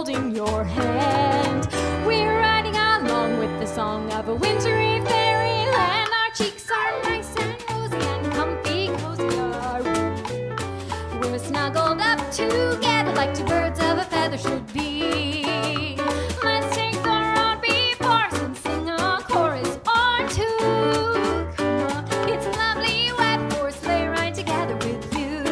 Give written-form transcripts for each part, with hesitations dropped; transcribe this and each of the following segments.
holding your hand. We're riding along with the song of a wintry fairyland. Our cheeks are nice and rosy and comfy, cozy are we. We're snuggled up together like two birds of a feather should be. Let's take the road before us and sing a chorus or two. Come on, it's a lovely weather for a sleigh ride together with you.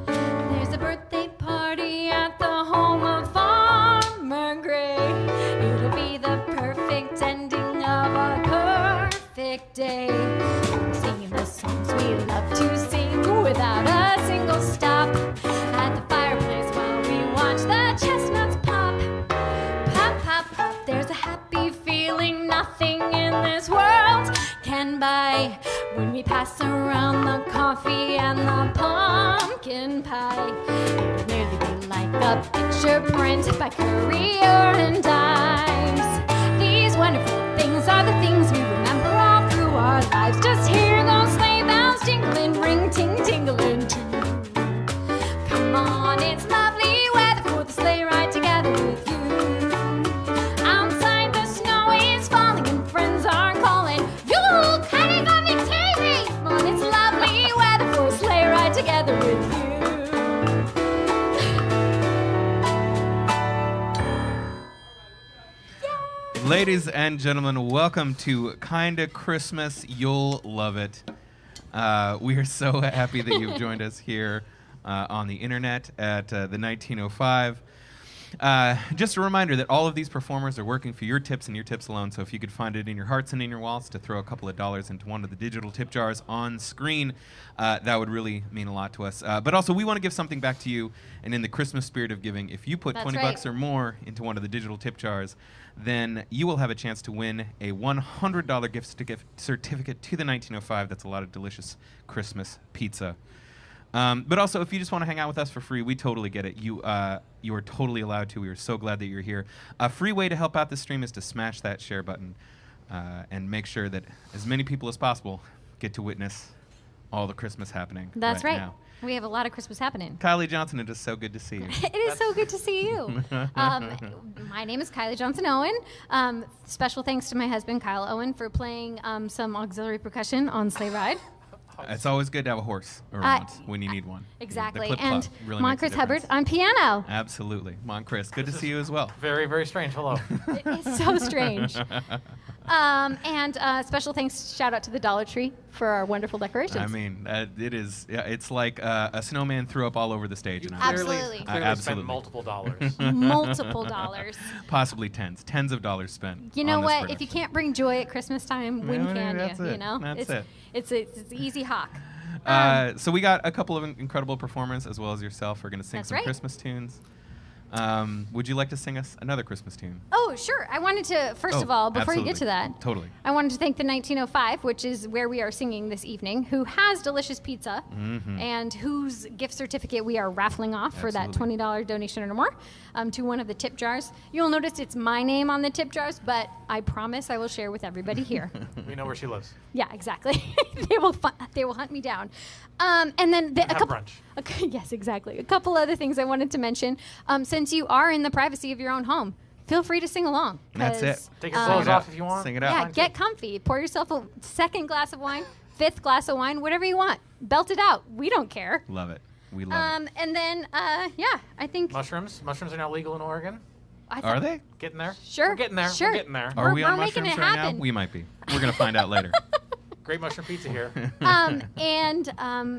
There's a birthday party at the home of Farmer Gray. It'll be the perfect ending of a perfect day. Singing the songs we love to sing without a single stop. At the fireplace while we watch the chestnuts pop. Pop, pop, pop. There's a happy feeling nothing in this world can buy. When we pass around the coffee and the pumpkin pie, it'll nearly be like a picture print by Courier and Dimes. These wonderful things are the things we remember all through our lives. Just hear those sleigh bells jingling, ring, ting, tingling too. Come on, it's lovely weather for the sleigh ride together with you. Outside the snow is falling and friends are calling. Yule, Kylie-Johnson-Owen. Come on, it's lovely weather for a sleigh ride together with you. Ladies and gentlemen, welcome to Kinda Christmas. You'll love it. We are so happy that you've joined us here on the internet at the 1905. Just a reminder that all of these performers are working for your tips and your tips alone, so if you could find it in your hearts and in your wallets to throw a couple of dollars into one of the digital tip jars on screen, that would really mean a lot to us. But also, we want to give something back to you, and in the Christmas spirit of giving, if you put That's 20 right. bucks or more into one of the digital tip jars, then you will have a chance to win a $100 gift certificate to the 1905. That's a lot of delicious Christmas pizza. But also, if you just want to hang out with us for free, we totally get it. You are totally allowed to. We are so glad that you're here. A free way to help out this stream is to smash that share button and make sure that as many people as possible get to witness all the Christmas happening. That's right. now. We have a lot of Christmas happening. Kylie Johnson, it is so good to see you. It is so good to see you. My name is Kylie-Johnson-Owen. Special thanks to my husband, Kyle Owen, for playing some auxiliary percussion on Sleigh Ride. It's always good to have a horse around when you need one. Exactly. The clip And clop really Mont makes a Chris Hubbard difference. on piano. Absolutely. Mont Chris, good to see you as well. Very, very strange. Hello. It's so strange. And special thanks, shout out to the Dollar Tree for our wonderful decorations. I mean, it is. Yeah, it's like a snowman threw up all over the stage. You and Absolutely. clearly Absolutely. spent multiple dollars. Multiple dollars. Possibly tens of dollars spent. You know on this what? If you production. can't bring joy at Christmas time, when Yeah, can that's you? it. You know, That's it. It's an easy hawk. So we got a couple of incredible performers, as well as yourself. We're going to sing That's some right. Christmas tunes. Would you like to sing us another Christmas tune? Oh, sure. I wanted to, first of all, before you get to that, Totally. I wanted to thank the 1905, which is where we are singing this evening, who has delicious pizza and whose gift certificate we are raffling off for that Absolutely. $20 donation or more to one of the tip jars. You'll notice it's my name on the tip jars, but I promise I will share with everybody here. We know where she lives. Yeah, exactly. they will hunt me down. And then a Have couple. brunch. Okay, yes, exactly. A couple other things I wanted to mention. Since you are in the privacy of your own home, feel free to sing along. That's it. 'cause, Take your Sing clothes it out. off if you want. Sing it out. Yeah, Fine, get too. comfy. Pour yourself a second glass of wine, fifth glass of wine, whatever you want. Belt it out. We don't care. Love it. We love it. And then, yeah, I think. Mushrooms. Mushrooms are now legal in Oregon. Are they? Getting there. Sure. We're getting there. Sure. We're getting there. Are we on we're making mushrooms it right happen. now? We might be. We're going to find out later. Great mushroom pizza here. And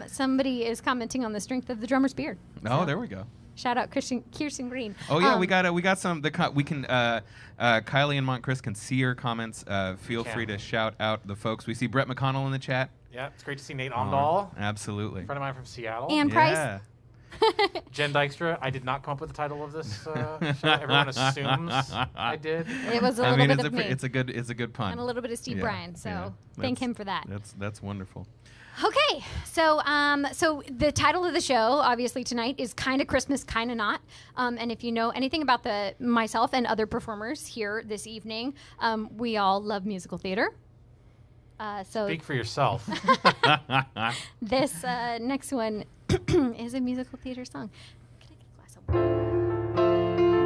somebody is commenting on the strength of the drummer's beard. Oh, there we go. Shout out Kirsten Green. Oh yeah, we got some. We can Kylie and Mont Chris can see your comments. Feel free to shout out the folks. We see Brett McConnell in the chat. Yeah, it's great to see Nate Ondahl, Absolutely. a friend of mine from Seattle. Ann Price. Yeah. Jen Dykstra. I did not come up with the title of this show. Everyone assumes I did. It was a I little mean, bit of me. it's a good pun. And a little bit of Steve Yeah, Bryan. So yeah. thank That's- him for that. That's wonderful. Okay, so so the title of the show, obviously tonight, is Kinda Christmas, Kinda Not. And if you know anything about myself and other performers here this evening, we all love musical theater. So Speak for yourself. this next one is a musical theater song. Can I get a glass of wine?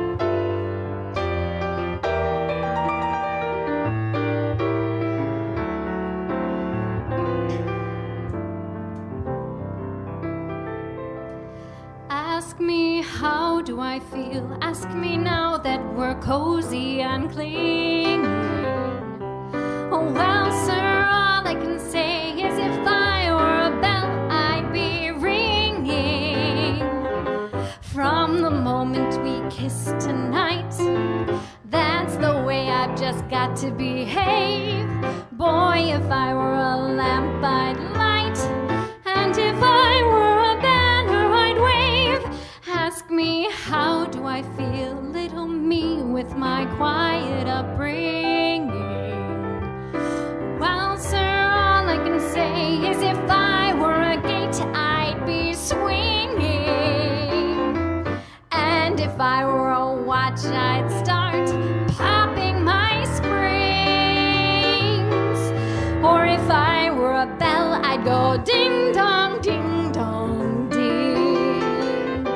I feel? Ask me now that we're cozy and clinging. Oh, well, sir, all I can say is if I were a bell, I'd be ringing. From the moment we kissed tonight, that's the way I've just got to behave. Boy, if I were a lamp, I'd light. And if I were a banner, I'd wave. Ask me, how do I feel? Little me with my quiet upbringing. Well, sir, all I can say is if I were a gate, I'd be swinging. And if I were a watch, I'd start popping my springs. Or if I were a bell, I'd go ding dong, ding dong, ding.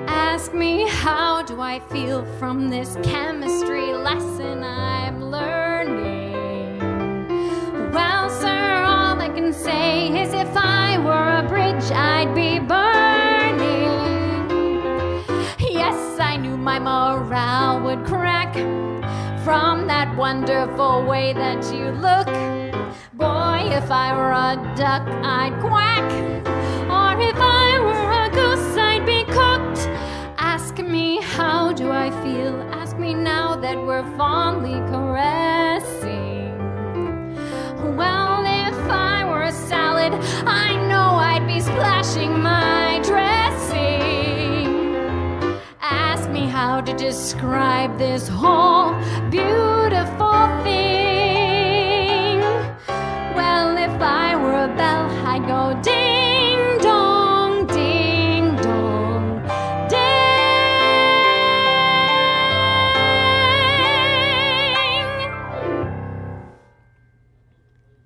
Ask me, how do I feel from this chemistry lesson I'm learning? Well, sir, all I can say is if I were a bridge, I'd be burning. Yes, I knew my morale would crack from that wonderful way that you look. Boy, if I were a duck, I'd quack. Or if I were a goose, I'd be cooked. Ask me, how do I feel? Ask me now that we're fondly caressing. Well, if I were a salad, I know I'd be splashing my dressing. Ask me how to describe this whole beautiful thing. Well, if I were a bell, I'd go ding dong, ding dong, ding.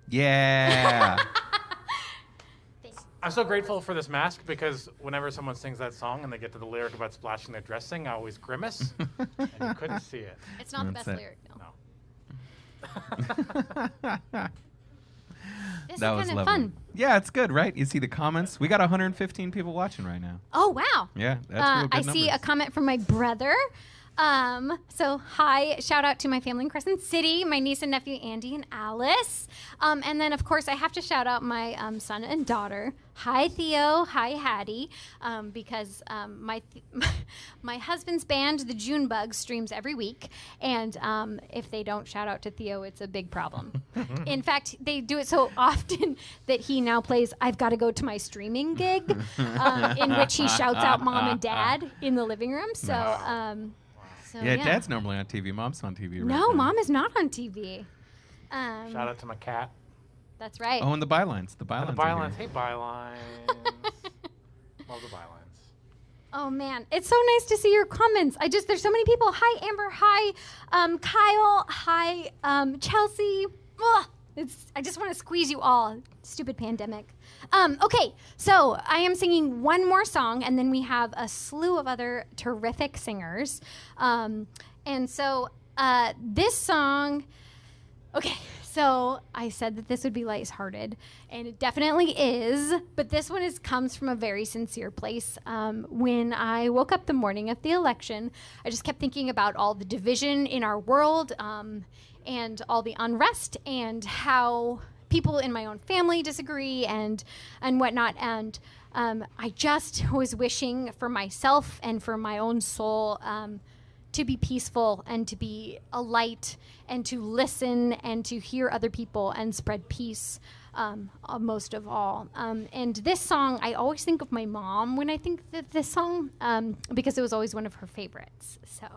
Yeah. I'm so grateful for this mask because whenever someone sings that song and they get to the lyric about splashing their dressing, I always grimace, and you couldn't see it. It's not the That's best it. lyric, no. No. This That is was kind of lovely. fun. Yeah, it's good, right? You see the comments? We got 115 people watching right now. Oh, wow. Yeah, that's real good I see a numbers. comment from my brother. So hi, shout out to my family in Crescent City, my niece and nephew Andy and Alice. And then of course I have to shout out my son and daughter. Hi Theo, hi Hattie, because my husband's band, the June Bugs, streams every week, and if they don't shout out to Theo, it's a big problem. In fact, they do it so often that he now plays "I've Got to Go to My Streaming Gig," in which he shouts out mom and dad in the living room. So. Yeah, Dad's normally on TV. Mom's on TV right No, now. Mom is not on TV. Shout out to my cat. That's right. Oh, and the bylines. The bylines. And the are bylines. here. Hey, bylines. Love the bylines. Oh man, it's so nice to see your comments. There's so many people. Hi Amber. Hi Kyle. Hi Chelsea. Ugh, I just want to squeeze you all. Stupid pandemic. Okay, so I am singing one more song, and then we have a slew of other terrific singers. And so this song. Okay, so I said that this would be lighthearted, and it definitely is, but this one comes from a very sincere place. When I woke up the morning of the election, I just kept thinking about all the division in our world, and all the unrest, and how people in my own family disagree, and whatnot, and I just was wishing for myself and for my own soul to be peaceful and to be a light and to listen and to hear other people and spread peace most of all. And this song, I always think of my mom when I think of this song because it was always one of her favorites. So.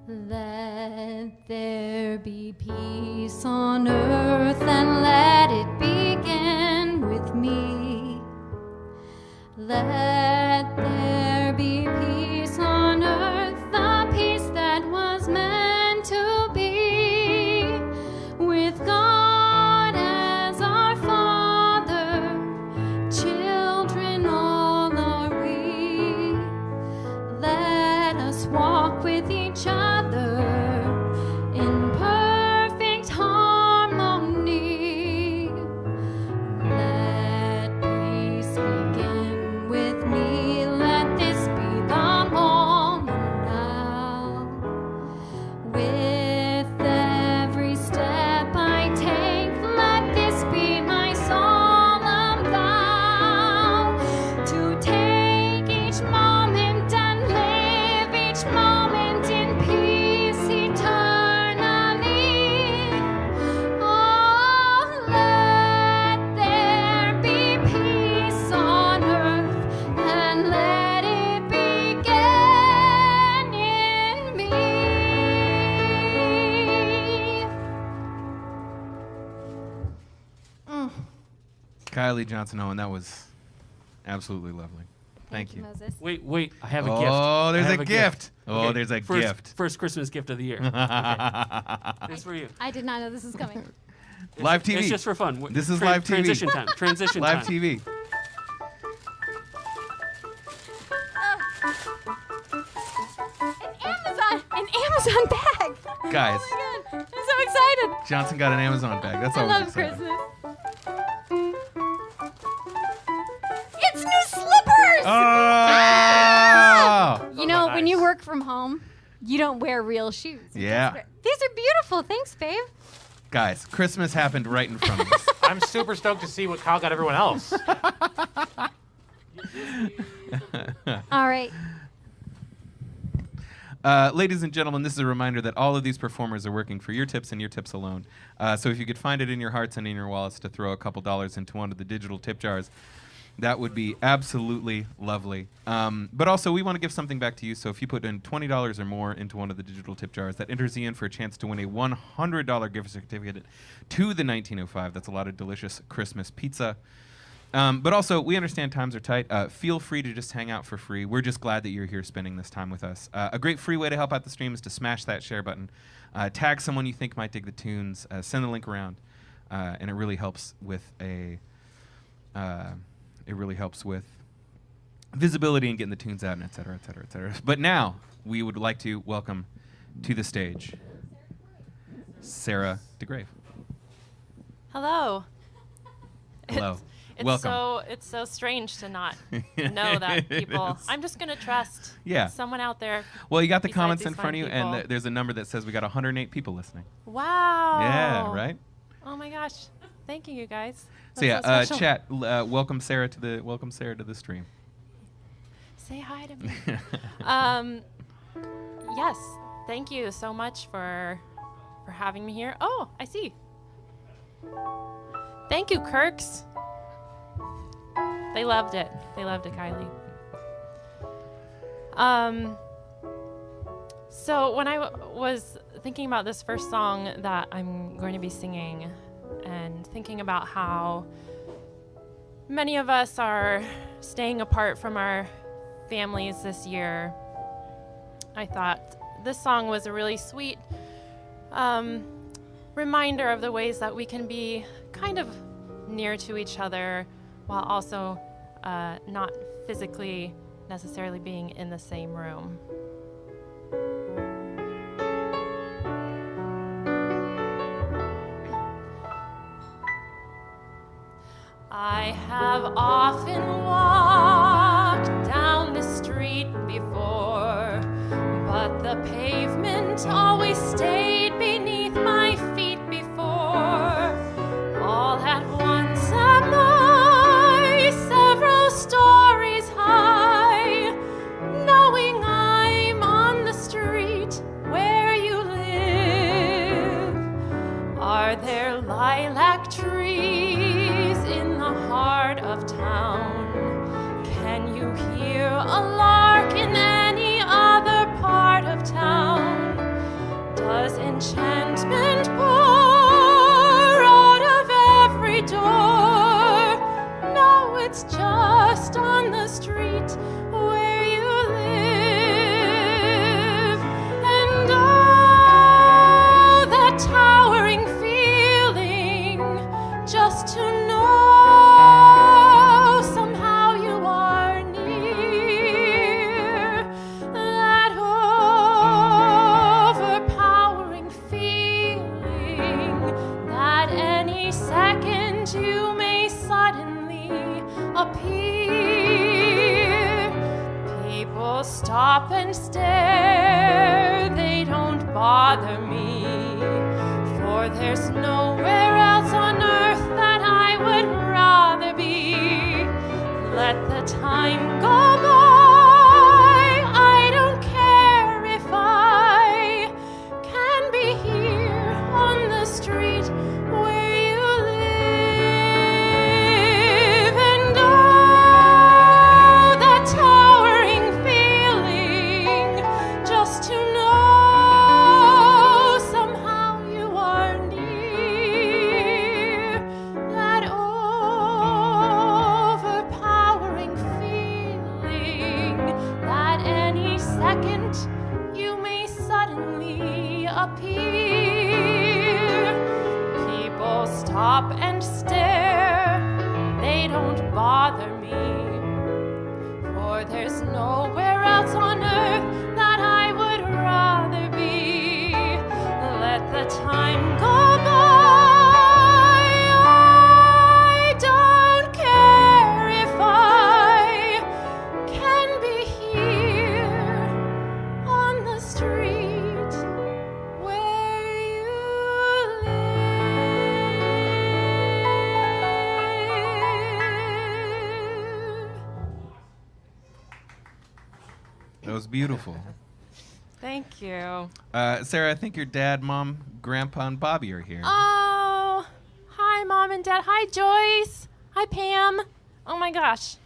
Let there be peace on earth and let it begin with me. Let there be peace on earth, the peace that was meant to be, with God as our Father, children all are we. Let us walk with each other in perfect harmony. Kylie-Johnson-Owen, that was absolutely lovely. Thank you. Moses. Wait, I have a gift. Oh, there's I have a gift. Oh, Okay, there's a gift. First Christmas gift of the year. Okay. This for you. I did not know this was coming. Live TV. It's just for fun. This is live TV. Transition time. Transition Live time. TV. An Amazon bag. Guys, Oh my God, I'm so excited. Johnson got an Amazon bag. That's I always love exciting. Christmas. It's new slippers. Oh! You know, Those are when you nice. work from home, you don't wear real shoes. Yeah. These are beautiful. Thanks, babe. Guys, Christmas happened right in front of us. I'm super stoked to see what Kyle got everyone else. All right. Ladies and gentlemen, this is a reminder that all of these performers are working for your tips and your tips alone. So if you could find it in your hearts and in your wallets to throw a couple dollars into one of the digital tip jars, that would be absolutely lovely. But also, we want to give something back to you. So if you put in $20 or more into one of the digital tip jars, that enters you in for a chance to win a $100 gift certificate to the 1905. That's a lot of delicious Christmas pizza. But also, we understand times are tight. Feel free to just hang out for free. We're just glad that you're here spending this time with us. A great free way to help out the stream is to smash that share button. Tag someone you think might dig the tunes. Send the link around. And it really helps with visibility and getting the tunes out, and et cetera, et cetera, et cetera. But now, we would like to welcome to the stage Sarah DeGrave. Hello. Hello. It's Welcome. it's so strange to not know that people. is. I'm just gonna trust Yeah. someone out there. Well, you got the besides comments these in front of fine you, people. and there's a number that says we got 108 people listening. Wow. Yeah, right? Oh my gosh. Thank you guys. So yeah, That's so special. chat. Welcome Sarah to the stream. Say hi to me. Yes. Thank you so much for having me here. Oh, I see. Thank you, Kirks. They loved it. They loved it, Kylie. So when I was thinking about this first song that I'm going to be singing, and thinking about how many of us are staying apart from our families this year, I thought this song was a really sweet reminder of the ways that we can be kind of near to each other while also not physically necessarily being in the same room. I have often walked down the street before, but the pavement always stayed beneath my feet before. All at once am I several stories high, knowing I'm on the street where you live. Are there lilac trees in the heart of town? Can you hear a lark in any other part of town? Does enchantment pour out of every door? No, it's just on the street where you live. And oh, that towering feeling just to know somehow you are near. That overpowering feeling that any second you may suddenly appear. People stop and stare, they don't bother me, for there's nowhere else on earth that I would rather be. Let the time go by, I don't care if I can be here on the street where you live. And oh, that towering feeling just to know somehow you are near. and stare, they don't bother me. For there's nowhere else on earth that I would rather be. Let the time go by. I don't care if I can be here on the street where you live. That was beautiful. Thank you. Sarah, I think your dad, mom, grandpa, and Bobby are here. Oh, hi, Mom and Dad. Hi, Joyce. Hi, Pam. Oh my gosh.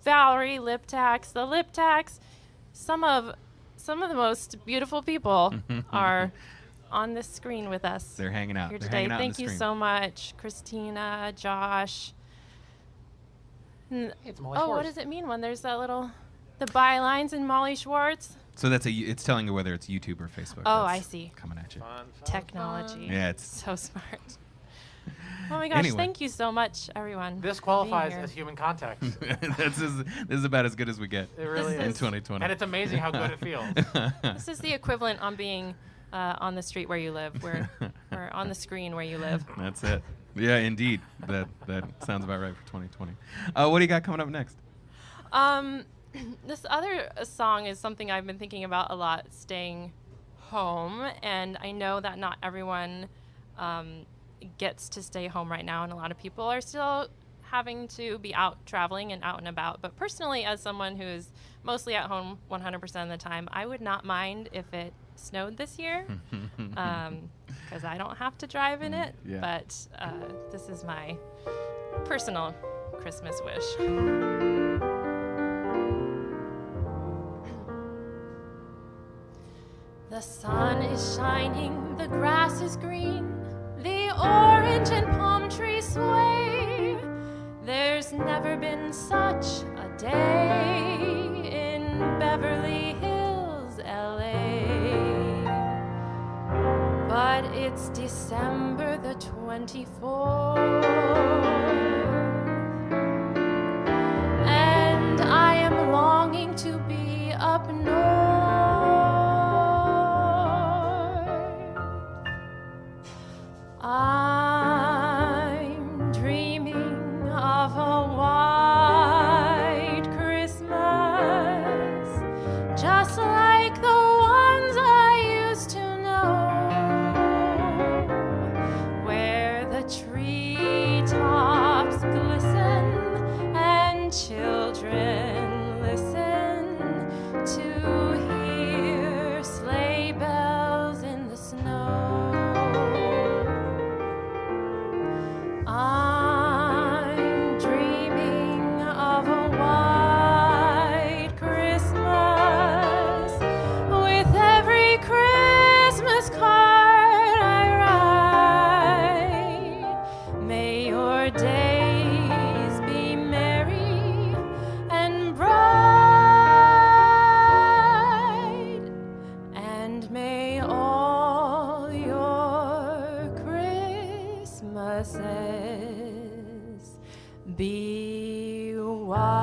Valerie, Lip Tax. The Lip Tax. Some of the most beautiful people are on this screen with us. They're hanging out. Here They're today. hanging out Thank on the you stream. so much, Christina, Josh. It's Molly Oh, Schwartz. what does it mean when there's that little, the bylines in Molly Schwartz? So it's telling you whether it's YouTube or Facebook. Oh, That's I see. Coming at you. Fun, Technology. Yeah, it's So smart. Oh my gosh, Anyway. thank you so much, everyone. This for qualifies being here. as human context. this is about as good as we get It really This in is. 2020. And it's amazing how good it feels. This is the equivalent on being on the street where you live. We're on the screen where you live. That's it. Yeah, indeed. That sounds about right for 2020. What do you got coming up next? This other song is something I've been thinking about a lot, staying home. And I know that not everyone gets to stay home right now, and a lot of people are still having to be out traveling and out and about. But personally, as someone who is mostly at home 100% of the time, I would not mind if it snowed this year, because I don't have to drive in it. Yeah. But this is my personal Christmas wish. The sun is shining, the grass is green, the orange and palm trees sway. There's never been such a day in Beverly Hills, LA. But it's December the 24th, and I am longing to be up north. I'm dreaming of a white Christmas, just like the ones I used to know, where the treetops glisten and children listen to hear sleigh bells in the snow. I'm dreaming of a white Christmas, with every Christmas card I write. May your days be merry and bright, and may all your Christmases be white.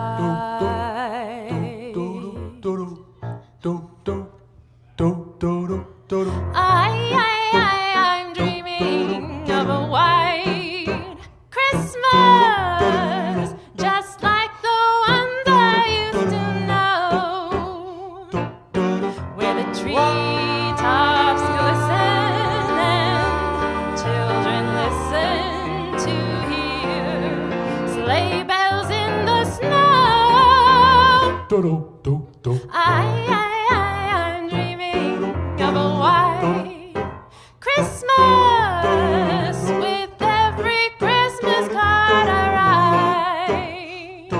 I'm dreaming of a white Christmas, just like the ones I used to know, where the treetops glisten and children listen to hear sleigh bells in the snow. I'm dreaming of a white Christmas, with every Christmas card I write.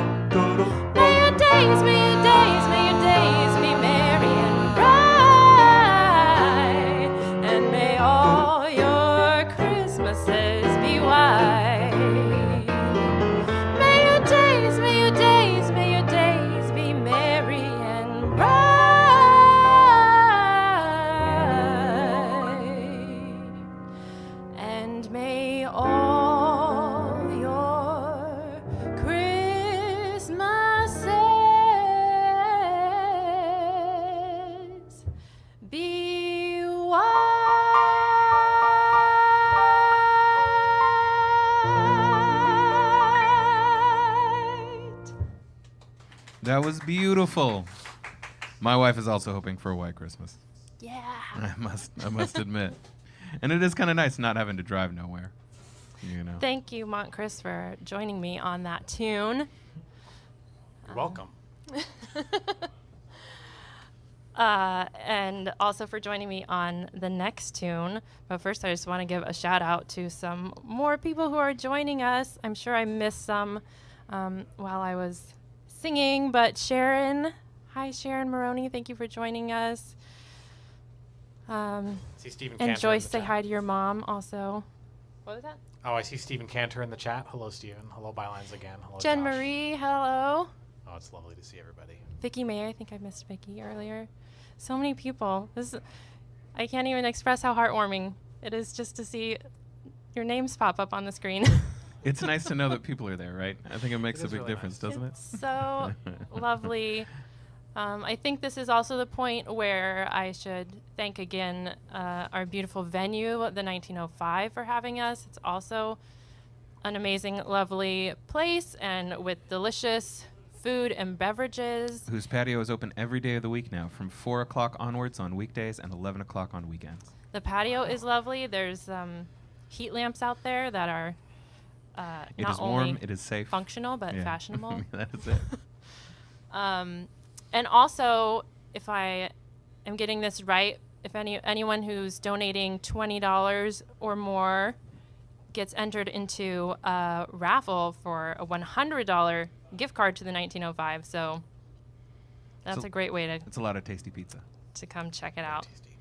May your days, may your days, may your days be merry and bright, and may all your Christmases be white. May your days, may your days, may your days be merry and bright, That was beautiful. My wife is also hoping for a white Christmas. Yeah. I must admit. And it is kind of nice not having to drive nowhere. You know. Thank you, Mont Chris, for joining me on that tune. You're welcome. And also for joining me on the next tune. But first, I just want to give a shout out to some more people who are joining us. I'm sure I missed some while I was singing, but Sharon, hi Sharon Maroney, thank you for joining us. See Stephen And Cantor Joyce, in the say chat. hi to your mom also. What was that? Oh, I see Stephen Cantor in the chat. Hello, Stephen. Hello, Bylines again. Hello, Jen Josh. Marie, hello. Oh, it's lovely to see everybody. Vicky May, I think I missed Vicky earlier. So many people. I can't even express how heartwarming it is just to see your names pop up on the screen. It's nice to know that people are there, right? I think it makes It a is big really difference, nice. doesn't it? It's so lovely. I think this is also the point where I should thank again our beautiful venue, the 1905, for having us. It's also an amazing, lovely place and with delicious food and beverages. Whose patio is open every day of the week now, from 4 o'clock onwards on weekdays and 11 o'clock on weekends. The patio is lovely. There's heat lamps out there that are It not is only warm, it is safe. functional but Yeah. fashionable. That is it. And also, if I am getting this right, if anyone who's donating $20 or more gets entered into a raffle for a $100 gift card to the 1905. So that's So a great way It's a lot of tasty pizza. to come check it Very out. tasty.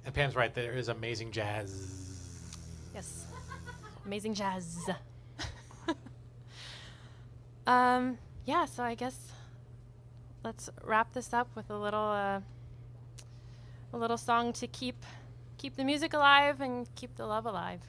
And Pam's right. There is amazing jazz. Yes. Amazing jazz. Yeah, so I guess let's wrap this up with a little song to keep the music alive and keep the love alive.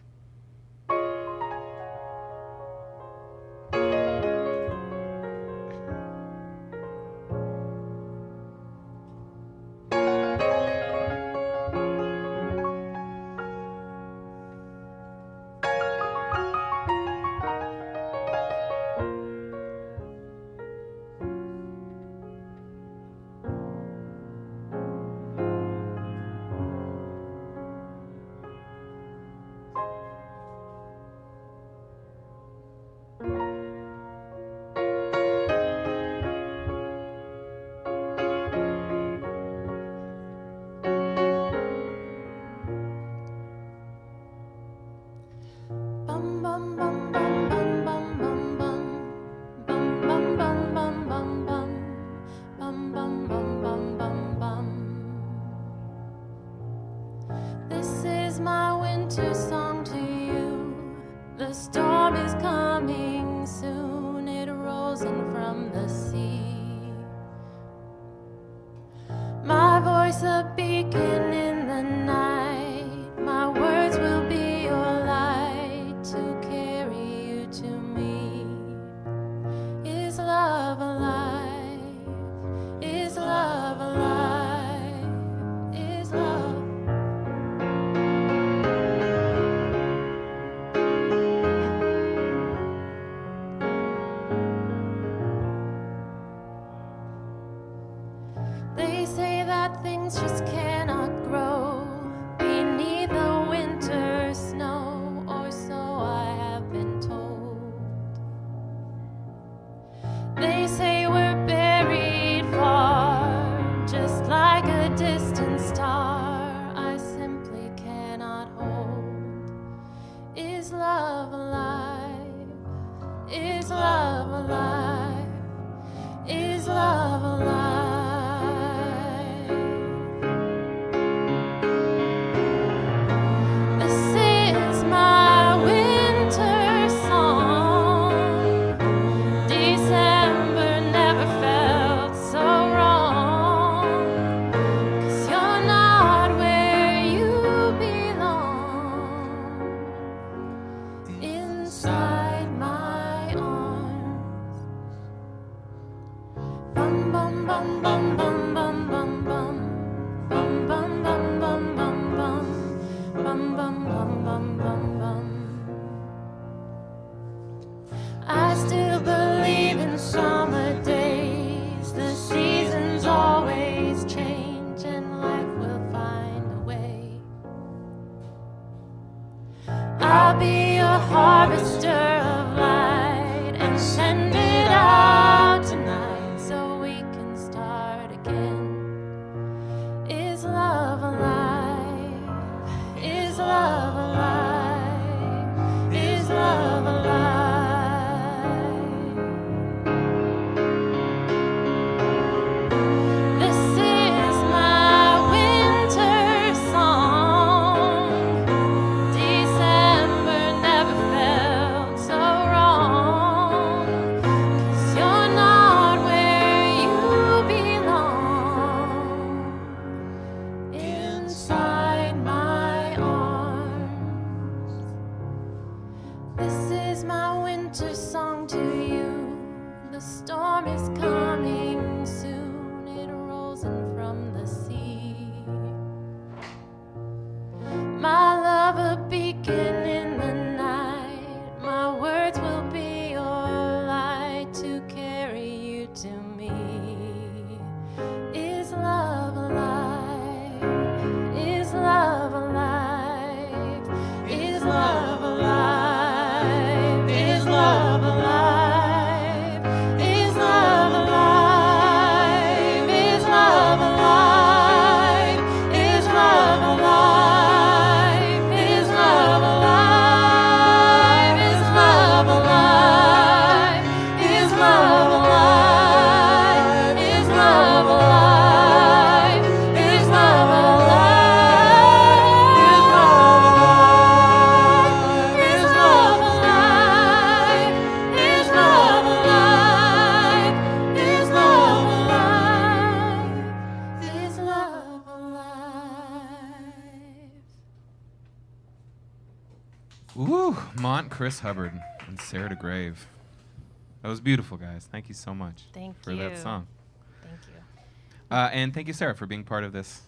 Bum bum bum bum bum bum bum bum bum bum bum bum bum bum bum bum bum bum bum. This is my winter song to you. The storm is coming soon. It rolls in from the sea. My voice a beacon in the night. My words will be your light to carry you to me. Is love alive? Is love alive? Is love? They say that things just cannot grow beneath the winter snow, or so I have been told. They say we're buried far, just like a distant star I simply cannot hold. Is love alive? Is love alive? Is love alive? This is my winter song. December never felt so wrong. 'Cause you're not where you belong. Inside my arms. harvester of light and send it out tonight so we can start again. Is love alive? Is love alive? Is love alive? This is my winter song. December never felt so wrong. 'Cause you're not where you belong. Inside my arms. This is my winter song to you. The storm is coming soon. It rolls in from the sea. My love, a beacon in the night. My words will be your light to carry you to me. Is love alive? Is love alive? Is love alive? Is love alive? Is love alive? Is love alive? Is love alive? Is love alive? Is love alive? Is love alive? Is love alive? Is love alive? Is love alive? Is love alive? Is love alive? Is love alive? Woo! Mont Chris Hubbard and Sarah DeGrave. That was beautiful, guys. Thank you so much for that song. Thank you. And thank you, Sarah, for being part of this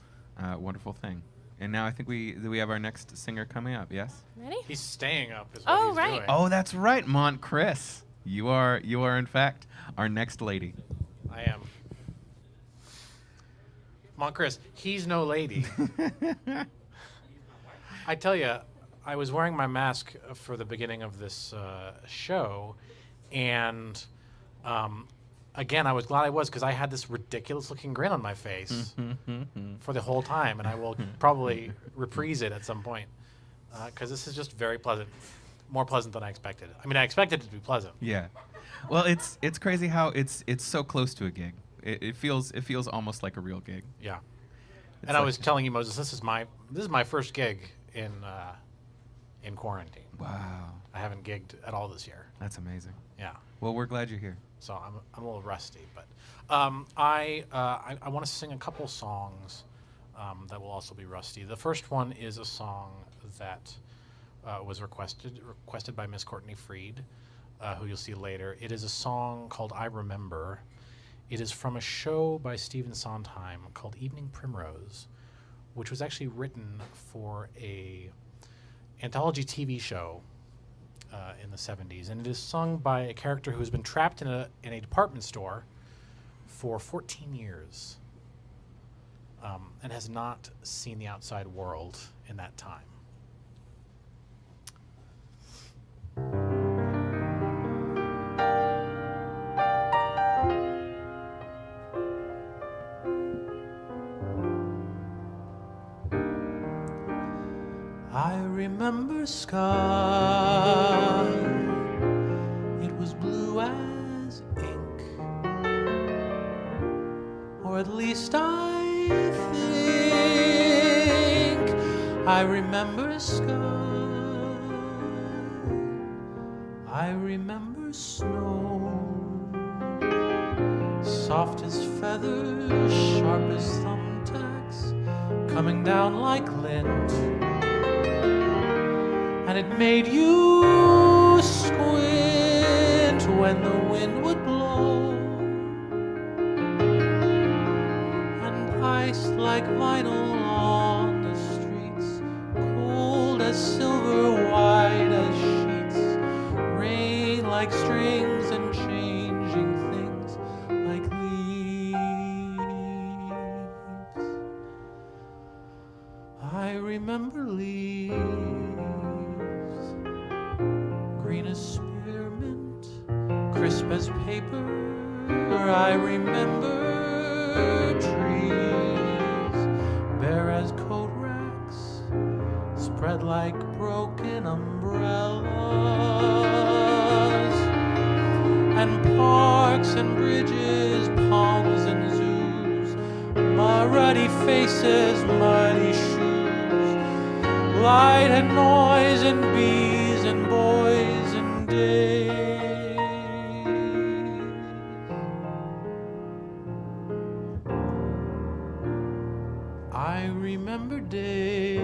wonderful thing. And now I think we have our next singer coming up. Yes. Ready? He's staying up. Is what Oh, he's right. doing. Oh, that's right, Mont Chris. You are in fact our next lady. I am. Mont Chris, he's no lady. I tell you, I was wearing my mask for the beginning of this show, and again, I was glad I was because I had this ridiculous-looking grin on my face for the whole time, and I will probably reprise it at some point because this is just very pleasant, more pleasant than I expected. I mean, I expected it to be pleasant. Yeah. Well, it's crazy how it's so close to a gig. It feels almost like a real gig. Yeah. It's And I like- was telling you, Moses, this is my first gig in quarantine. Wow, I haven't gigged at all this year. that's amazing. Yeah. Well, we're glad you're here. So I'm a little rusty, but I want to sing a couple songs that will also be rusty. The first one is a song that was requested by Miss Courtney Freed, who you'll see later. It is a song called "I Remember." It is from a show by Stephen Sondheim called Evening Primrose, which was actually written for a anthology TV show in the 70s, and it is sung by a character who has been trapped in a department store for 14 years and has not seen the outside world in that time. I remember sky, it was blue as ink, or at least I think. I remember sky, I remember snow, soft as feathers, sharp as thumbtacks, coming down like lint. And it made you squint when the wind would blow, and ice like vinyl on the streets, cold as silver, white as sheets, rain like strings and changing things like leaves. I remember leaves. is spearmint, crisp as paper. I remember trees, bare as coat racks, spread like broken umbrellas, and parks and bridges, palms and zoos, muddy faces, muddy shoes, light and noise and bees and boys and days. I remember days,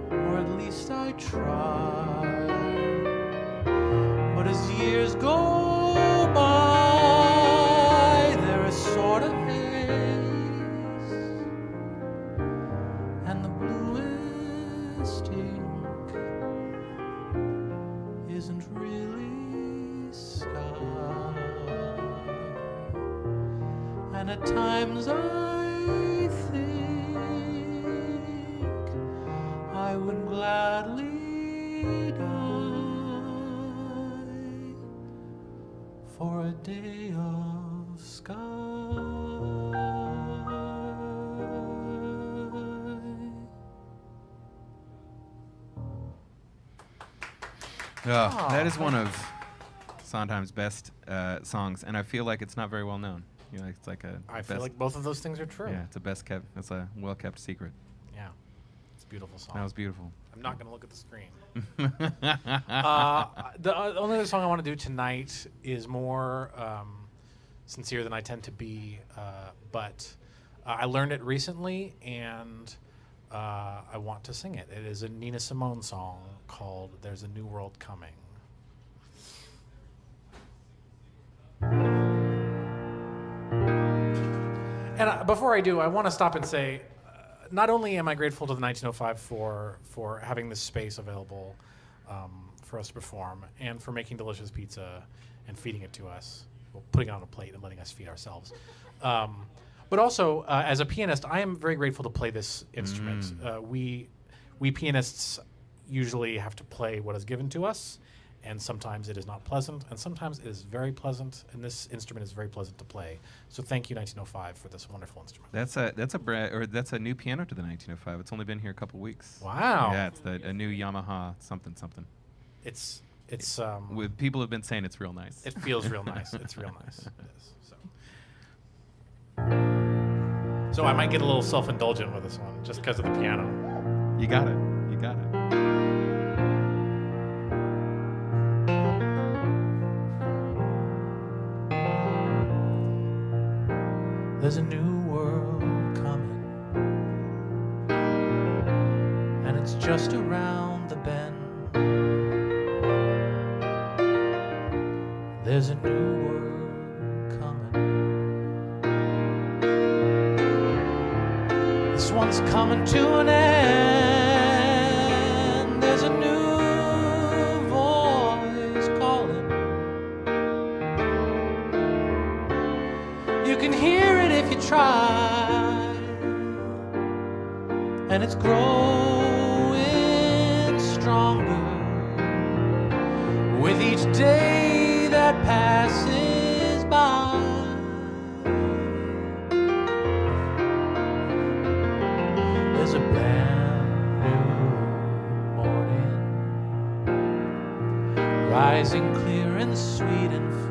or at least I try. But as years go by, they're a sort of haze, and the bluest ink isn't really sky. And at times I think I would gladly die for a day of sky. Oh, that is one of Sondheim's best songs, and I feel like it's not very well known. You know, it's like a. I feel like both of those things are true. Yeah, it's a best kept. It's a well kept secret. Yeah. It's a beautiful song. That was beautiful. I'm not going to look at the screen. The only other song I want to do tonight is more sincere than I tend to be, but I learned it recently, and I want to sing it. It is a Nina Simone song called "There's a New World Coming." And before I do, I want to stop and say, not only am I grateful to the 1905 for having this space available for us to perform, and for making delicious pizza and feeding it to us, well, putting it on a plate and letting us feed ourselves, but also as a pianist, I am very grateful to play this instrument. We pianists usually have to play what is given to us, and sometimes it is not pleasant, and sometimes it is very pleasant, and this instrument is very pleasant to play. So thank you, 1905, for this wonderful instrument. That's a new piano to the 1905. It's only been here a couple weeks. Wow. Yeah, it's a new Yamaha something. It's With people have been saying it's real nice. it feels real nice. It's real nice. It is. So I might get a little self-indulgent with this one just because of the piano. You got it. You got it. There's a new world coming, and it's just around the bend. There's a new world coming. This one's coming to an end. There's a new voice calling. You can hear it if you try, and it's growing stronger with each day that passes by. There's a brand new morning, rising clear and sweet and free.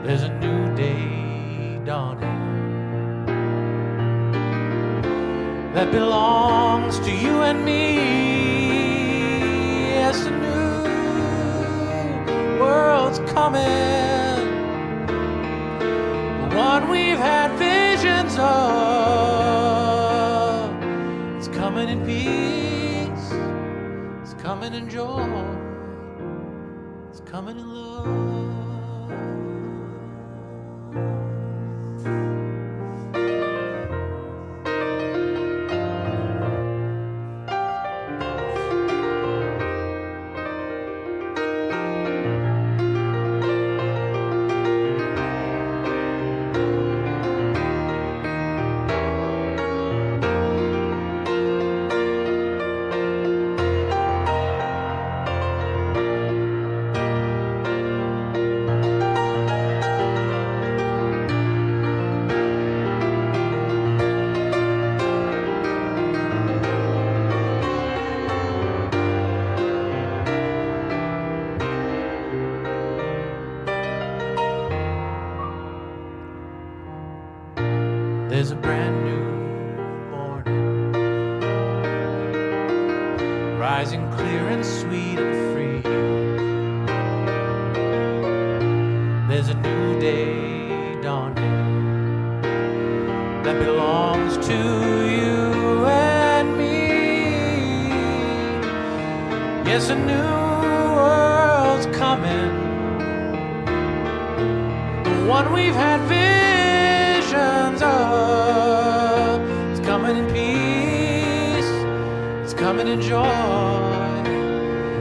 There's a new day dawning that belongs to you and me. Yes, a new world's coming, one we've had visions of. It's coming in peace, it's coming in joy, it's coming in love. rising clear and sweet and free. There's a new day dawning that belongs to you and me. Yes, a new world's coming, the one we've had visions of. It's coming in peace, it's coming in joy,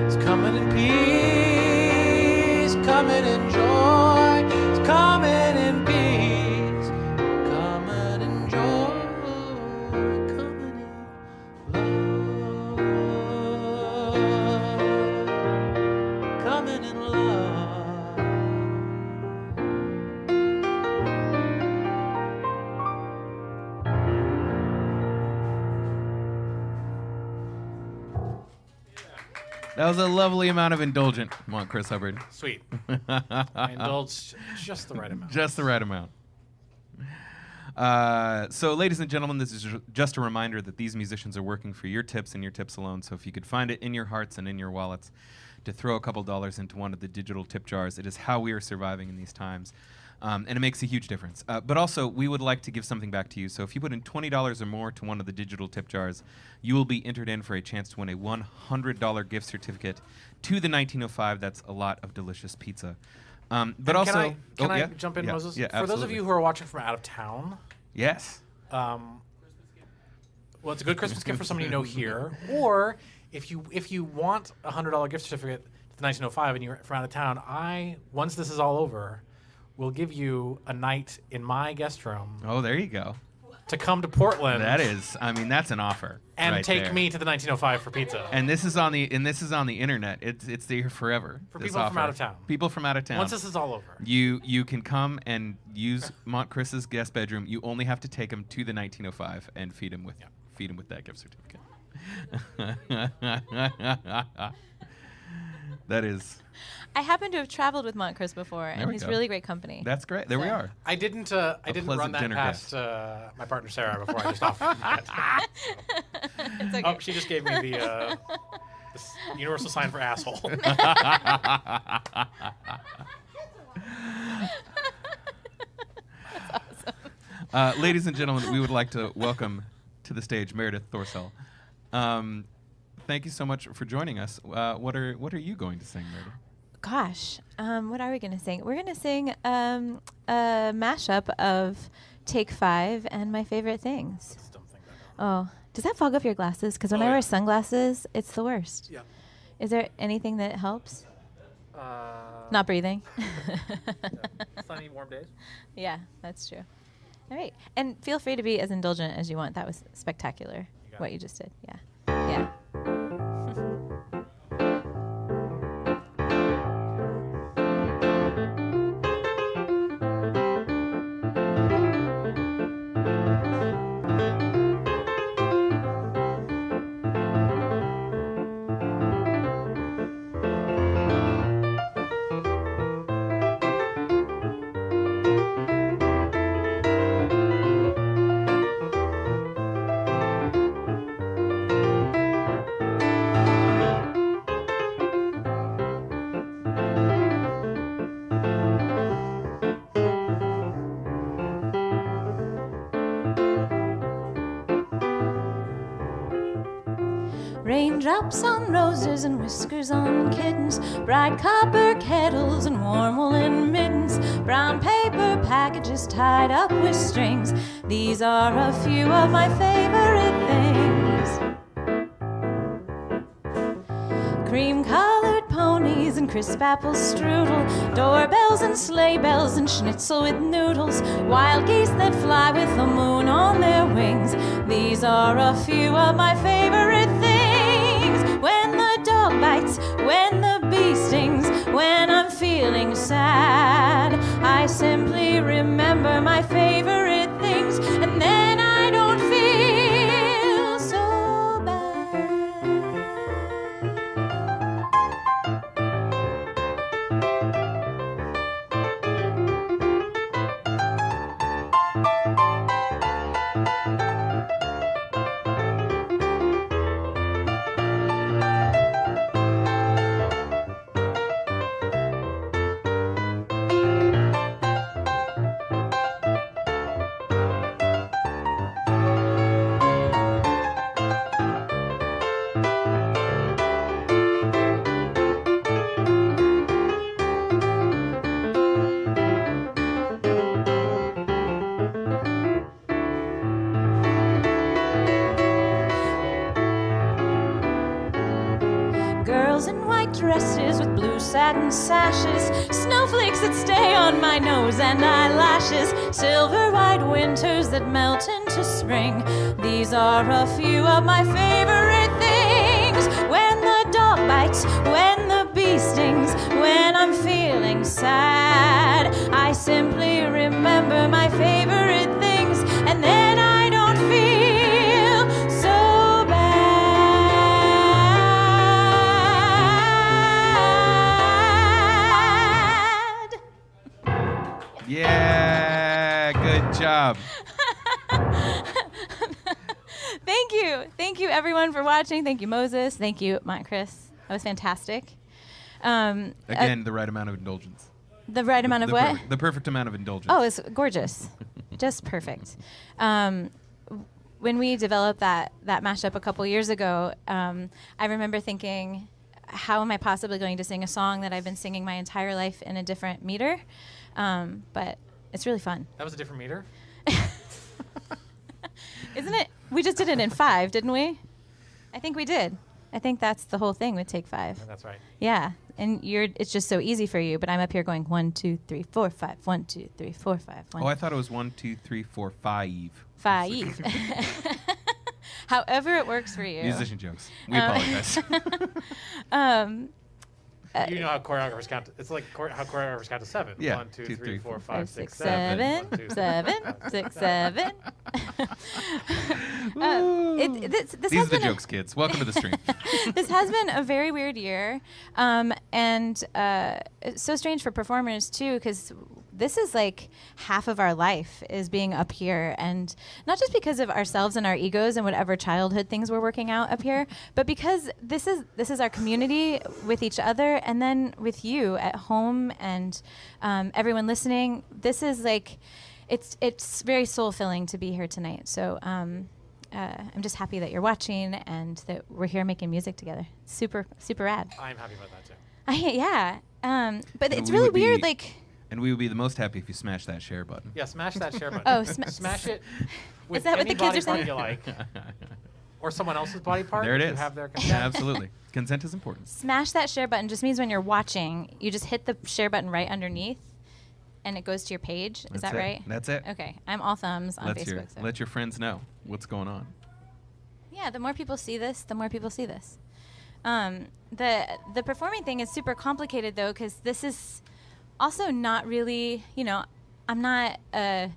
it's coming in peace, coming in joy, it's coming in peace, coming in joy, coming in love, coming in love. That was a lovely amount of indulgent, Mont Chris Hubbard. Sweet. I indulged just the right amount. Just the right amount. So, ladies and gentlemen, this is just a reminder that these musicians are working for your tips and your tips alone. So if you could find it in your hearts and in your wallets to throw a couple dollars into one of the digital tip jars, it is how we are surviving in these times. And it makes a huge difference. But also, we would like to give something back to you. So if you put in $20 or more to one of the digital tip jars, you will be entered in for a chance to win a $100 gift certificate to the 1905. That's a lot of delicious pizza. But also, can I jump in, yeah, Moses? Yeah, For those of you who are watching from out of town, yes. well, it's a good Christmas gift for somebody you know here. Or if you want a $100 gift certificate to the 1905 and you're from out of town, once this is all over, will give you a night in my guest room. Oh, there you go. To come to Portland. That is, I mean, that's an offer. And right take there. me to the 1905 for pizza. And this is on the internet. It's there forever. For this people from offer. out of town. People from out of town. Once this is all over. You can come and use Mont Chris's guest bedroom. You only have to take him to the 1905 and feed him with that gift certificate. That is. I happen to have traveled with Mont Chris before, There and we he's go. really great company. That's great. There we So- are. I didn't pleasant run that dinner past my partner Sarah before I just offered that. It's okay. Oh, she just gave me the universal sign for asshole. Ladies and gentlemen, we would like to welcome to the stage Meredith Thorsell. Thank you so much for joining us. What are you going to sing, Meredith? Gosh, what are we going to sing? We're going to sing a mashup of Take 5 and My Favorite Things. That's the dumb thing about that. Oh, does that fog up your glasses? Because when Oh, I yeah. wear sunglasses, it's the worst. Yeah. Is there anything that helps? Not breathing. Sunny, warm days. Yeah, that's true. All right. And feel free to be as indulgent as you want. That was spectacular, You got what it. you just did. Yeah. Yeah. Raindrops on roses and whiskers on kittens, bright copper kettles and warm woolen mittens, brown paper packages tied up with strings. These are a few of my favorite things. Cream-colored ponies and crisp apple strudel, doorbells and sleigh bells and schnitzel with noodles, wild geese that fly with the moon on their wings. These are a few of my favorite things. When the dog bites, when the bee stings, when I'm feeling sad, I simply remember my favorite things, and then I don't feel so bad. white dresses with blue satin sashes, snowflakes that stay on my nose and eyelashes, silver white winters that melt into spring. These are a few of my favorite things. When the dog bites, when the bee stings, when I'm feeling sad, I simply remember my favorite things, and then I don't feel so bad. Yeah, good job. Thank you everyone for watching. Thank you, Moses. Thank you, Mont Chris. That was fantastic. Again, the right amount of indulgence. The right amount of what? The perfect amount of indulgence. Oh, it's gorgeous. Just perfect. When we developed that mashup a couple years ago, I remember thinking, how am I possibly going to sing a song that I've been singing my entire life in a different meter? But it's really fun. That was a different meter? Isn't it? We just did it in 5, didn't we? I think we did. I think that's the whole thing with Take 5. That's right. Yeah, and it's just so easy for you, but I'm up here going 1, 2, 3, 4, 5. 1, 2, 3, 4, 5. Oh, I thought it was 1, 2, 3, 4, 5. 5. However it works for you. Musician jokes. We apologize. You know how choreographers count. It's like how choreographers count to 7. Yeah. 1, 2, 3, 4, 5, 6, 7. 1, 2, 7, 6, 7. These are the jokes, kids. Welcome to the stream. This has been a very weird year, and it's so strange for performers too, because this is like half of our life is being up here, and not just because of ourselves and our egos and whatever childhood things we're working out up here, but because this is our community with each other, and then with you at home and everyone listening. This is like, it's very soul-filling to be here tonight. So I'm just happy that you're watching and that we're here making music together. Super, super rad. I'm happy about that too. Yeah, but And it's we really would be- weird. Like, And we would be the most happy if you smash that share button. Yeah, smash that share button. Oh, smash it with that what any the kids body are part saying? you like. Or someone else's body part. There it if is. You have their Yeah, consent. absolutely. Consent is important. smash that share button just means when you're watching, you just hit the share button right underneath, and it goes to your page. Is That's that it. right? That's it. Okay, I'm all thumbs on Facebook. So. Let your friends know what's going on. Yeah, the more people see this, the more people see this. The performing thing is super complicated though, because this is also not really, I'm not a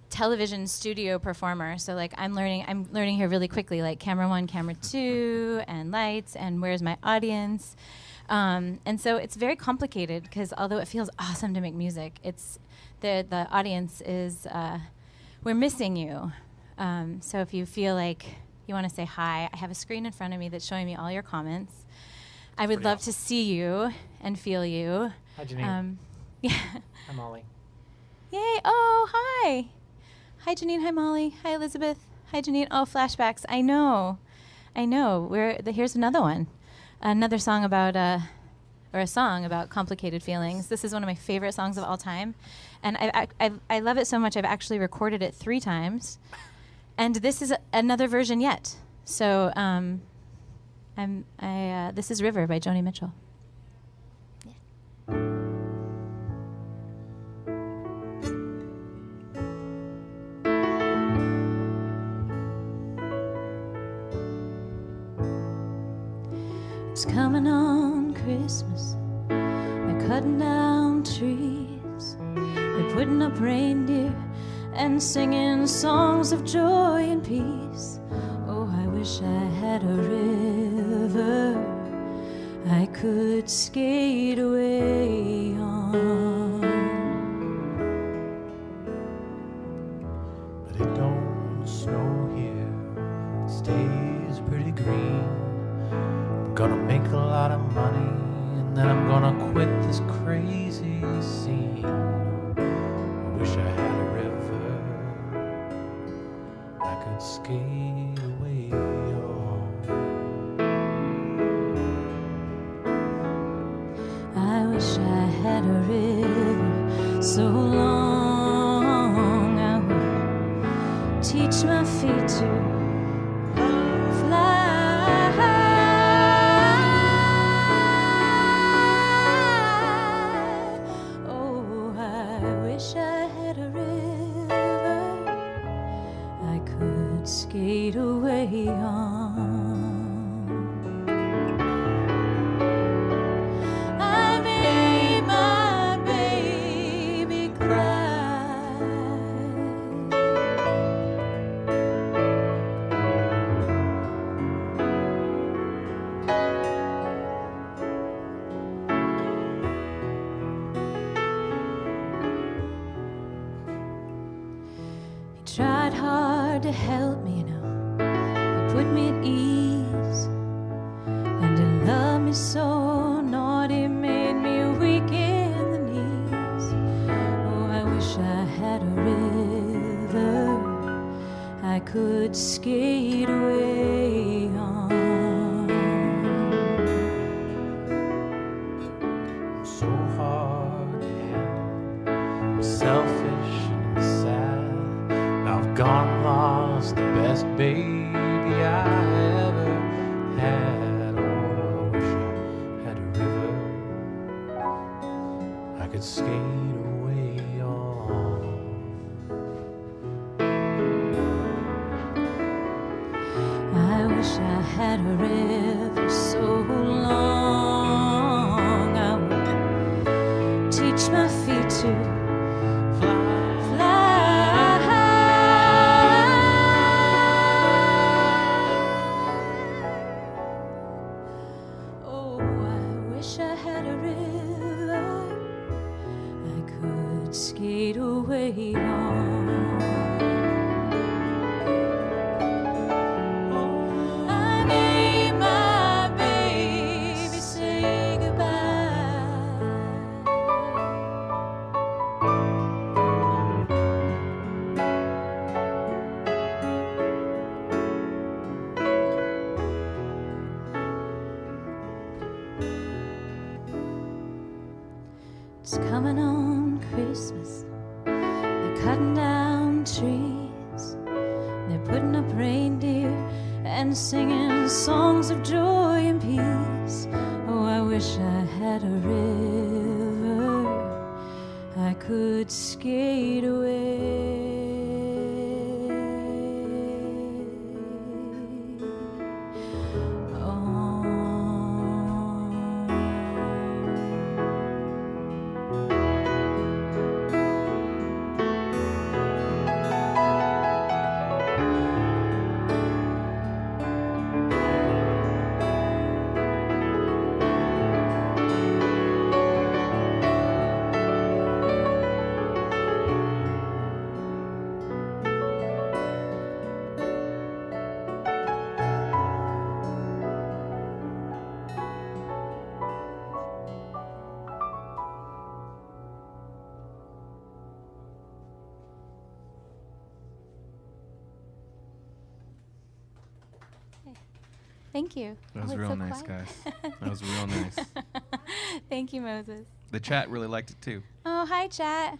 television studio performer, so like I'm learning here really quickly, like camera 1, camera 2, and lights, and where's my audience. And so it's very complicated because although it feels awesome to make music, it's the audience is we're missing you. So if you feel like you want to say hi, I have a screen in front of me that's showing me all your comments. I would love to see you and feel you. Hi, Janine. Yeah. Hi, Molly. Yay! Oh, hi. Hi, Janine. Hi, Molly. Hi, Elizabeth. Hi, Janine. Oh, flashbacks. I know. Here's another one. Another song about, or a song about complicated feelings. This is one of my favorite songs of all time. And I love it so much, I've actually recorded it 3 times. And this is another version yet. So this is River by Joni Mitchell. It's coming on Christmas. They're cutting down trees. They're putting up reindeer and singing songs of joy and peace. Oh, I wish I had a river I could skate away on. But it don't snow here. It stays pretty green. I'm gonna make a lot of money and then I'm gonna quit this crazy scene. I wish I had a river I could skate away on. I wish I had a river so long I would teach my feet to fly. I made my baby cry. He tried hard to help me, you know. He put me at ease, and he loved me so. Naughty made me weak in the knees. Oh, I wish I had a river I could skate away on. So hard to handle. I'm selfish and sad. Now I've gone and lost the best baby I ever had. Oh, I wish I had a river I could skate away on. I wish I had a river so long I would teach my feet to fly. Oh, I wish I had a river I could skate away on. I made my baby say goodbye. It's coming on Christmas. They're cutting down trees. They're putting up reindeer and singing songs of joy and peace. Oh, I wish I had a river I could skate away. Thank you. That was Oh, it's real so nice, quiet. guys. That was real nice. Thank you, Moses. The chat really liked it too. Oh, hi, chat.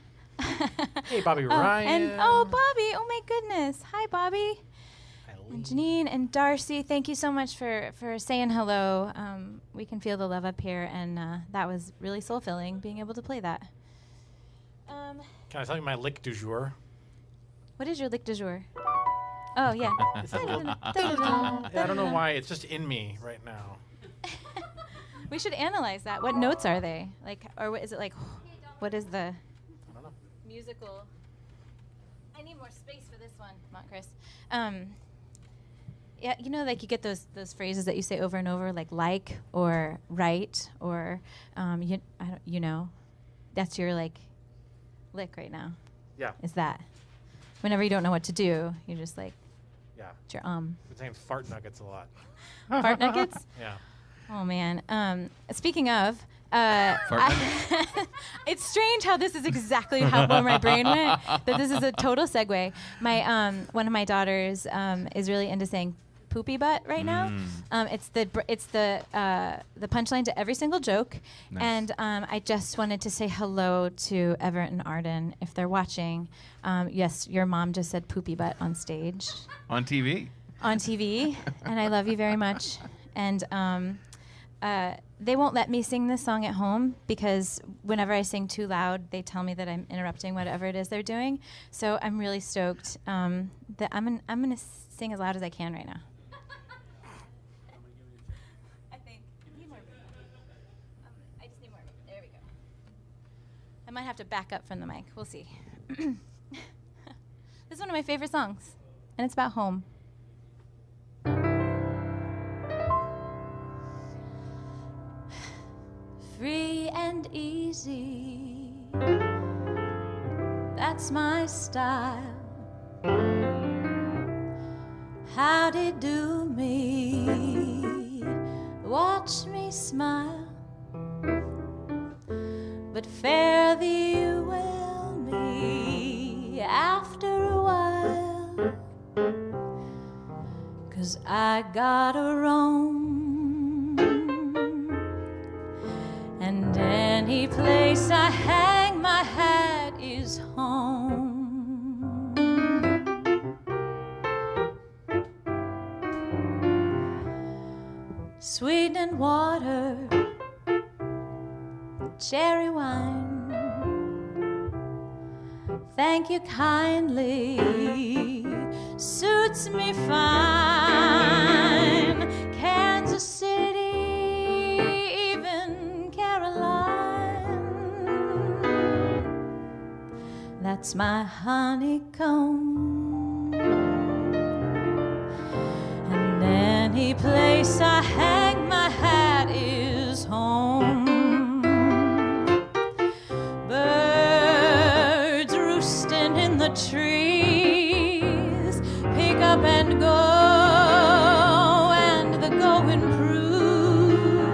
Hey, Bobby Oh, Ryan. and Bobby. Oh my goodness. Hi, Bobby. And Janine and Darcy, thank you so much for saying hello. We can feel the love up here, and that was really soul-filling, being able to play that. Can I tell you my lick du jour? What is your lick du jour? Oh, yeah. Yeah, I don't know why. It's just in me right now. We should analyze that. What notes are they? Like, or what is it like? What is the I don't know. musical? I need more space for this one, Mont Chris. Yeah, you know, like you get those phrases that you say over and over, like or right or you know, that's your like lick right now. Yeah. Is that whenever you don't know what to do, you're just like, Yeah. it's your I've been saying fart nuggets a lot. fart nuggets. Yeah. Oh man. Speaking of, Fart it's strange how this is exactly how where my brain went. That this is a total segue. My one of my daughters is really into saying poopy butt right now. It's the punchline to every single joke. Nice. And I just wanted to say hello to Everett and Arden if they're watching. Yes, your mom just said poopy butt on stage. On TV. On TV, and I love you very much. And they won't let me sing this song at home because whenever I sing too loud, they tell me that I'm interrupting whatever it is they're doing. So I'm really stoked that I'm gonna sing as loud as I can right now. might have to back up from the mic. We'll see. This is one of my favorite songs, and it's about home. Free and easy, that's my style. How'd it do me? Watch me smile. But fare thee well me after a while, 'cause I gotta roam, and any place I hang my hat is home. Sweetening water, cherry wine, thank you kindly, suits me fine. Kansas City, even Caroline, that's my honeycomb, and any place I hang my hat is home. The trees pick up and go, and the going proves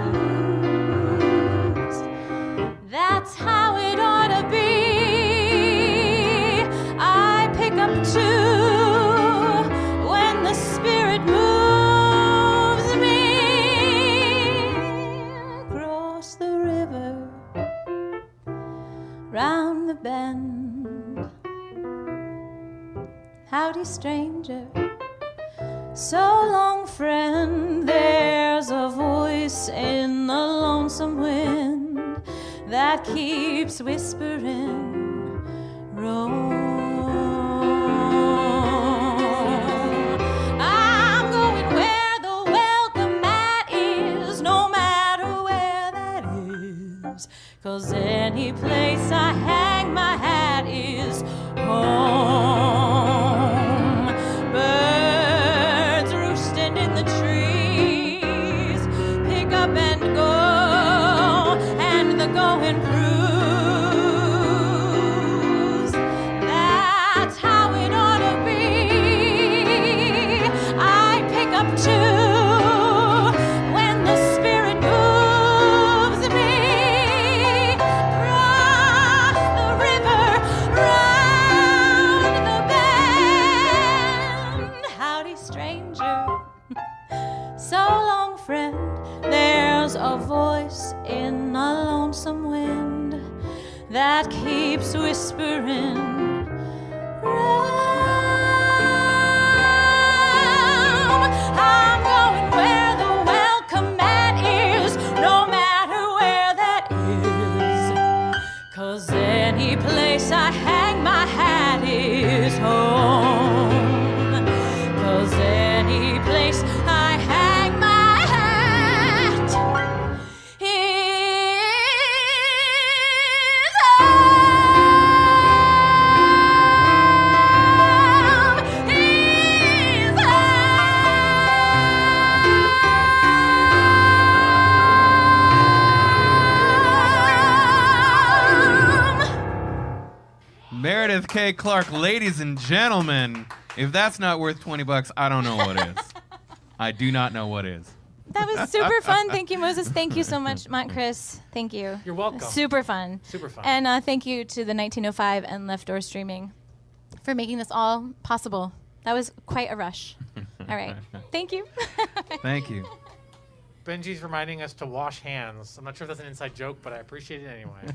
that's how it ought to be. I pick up too when the spirit moves me across the river, round the bend. Howdy, stranger, so long, friend. There's a voice in the lonesome wind that keeps whispering, roam. I'm going where the welcome mat is, no matter where that is, 'cause any place I hang my hat is home. Going proves that's how it ought to be. I pick up too when the spirit moves me across the river, round the bend. Howdy, stranger, so long, friend. There's a voice in a lonesome wind that keeps whispering, roam. I'm going where the welcome mat is, no matter where that is, 'cause any place I hang my hat is home, 'cause any place I hang my Meredith K. Clark, ladies and gentlemen, if that's not worth $20, I don't know what is. I do not know what is. That was super fun. Thank you, Moses. Thank you so much, Mont Chris. Thank you. You're welcome. Super fun. Super fun. And thank you to the 1905 and Left Door Streaming for making this all possible. That was quite a rush. All right. Thank you. Thank you. Benji's reminding us to wash hands. I'm not sure if that's an inside joke, but I appreciate it anyway.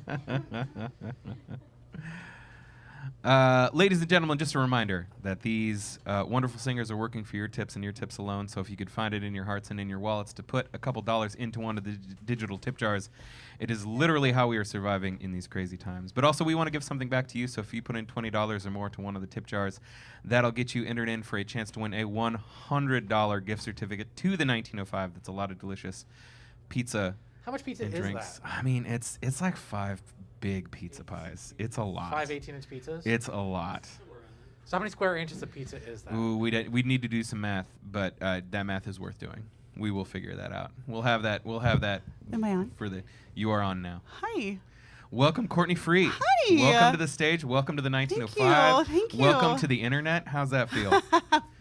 Ladies and gentlemen, just a reminder that these wonderful singers are working for your tips and your tips alone. So if you could find it in your hearts and in your wallets to put a couple dollars into one of the digital tip jars, it is literally how we are surviving in these crazy times. But also, we want to give something back to you. So if you put in $20 or more to one of the tip jars, that'll get you entered in for a chance to win a $100 gift certificate to the 1905. That's a lot of delicious pizza. How much pizza and is drinks. that? I mean, it's like $5 big pizza pies. It's a lot. 5 18-inch pizzas? It's a lot. So how many square inches of pizza is that? Ooh, we'd need to do some math, but that math is worth doing. We will figure that out. We'll have that. Am I on? You are on now. Hi. Welcome, Courtney Free. Hi. Welcome to the stage. Welcome to the 1905. Thank you. Welcome to the internet. How's that feel?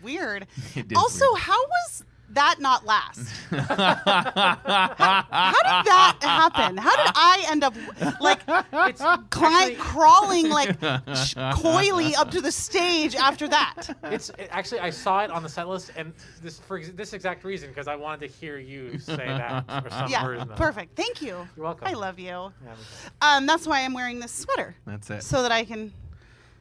Weird. It is Also, weird. how was that not last? How did that happen? How did I end up like It's actually, crawling like coyly up to the stage after that? actually, I saw it on the set list, and for this exact reason, because I wanted to hear you say that or some version of it. Perfect. Thank you. You're welcome. I love you. Yeah, me too. That's why I'm wearing this sweater. That's it. So that I can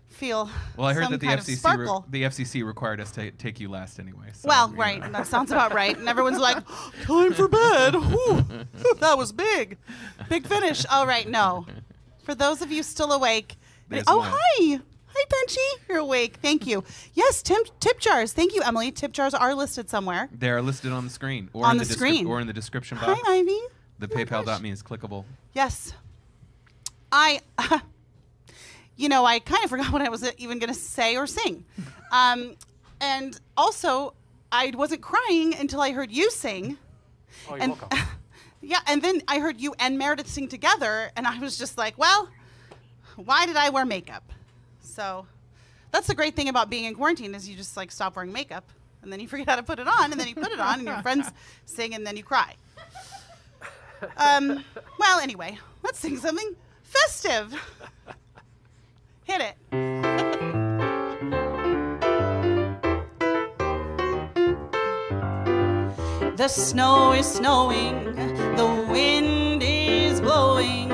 feel. Well, I heard some that the kind of FCC sparkle. the FCC required us to take you last anyway. So, Well, you right. know. That sounds about right. And everyone's like, time for bed. Whew. That was big. Big finish. All right. No. For those of you still awake. There's Oh, one. hi. Hi, Benchy. You're awake. Thank you. Yes, tip jars. Thank you, Emily. Tip jars are listed somewhere. They are listed on the screen, or On in the the screen. or in the description Hi, box. Ivy. The Oh my PayPal gosh. .me is clickable. Yes. I kind of forgot what I was even going to say or sing. And also, I wasn't crying until I heard you sing. Oh, you're And welcome. yeah, and then I heard you and Meredith sing together, and I was just like, well, why did I wear makeup? So that's the great thing about being in quarantine is you just like stop wearing makeup, and then you forget how to put it on, and then you put it on, and your friends sing, and then you cry. Well, anyway, let's sing something festive. Hit it. The snow is snowing, the wind is blowing,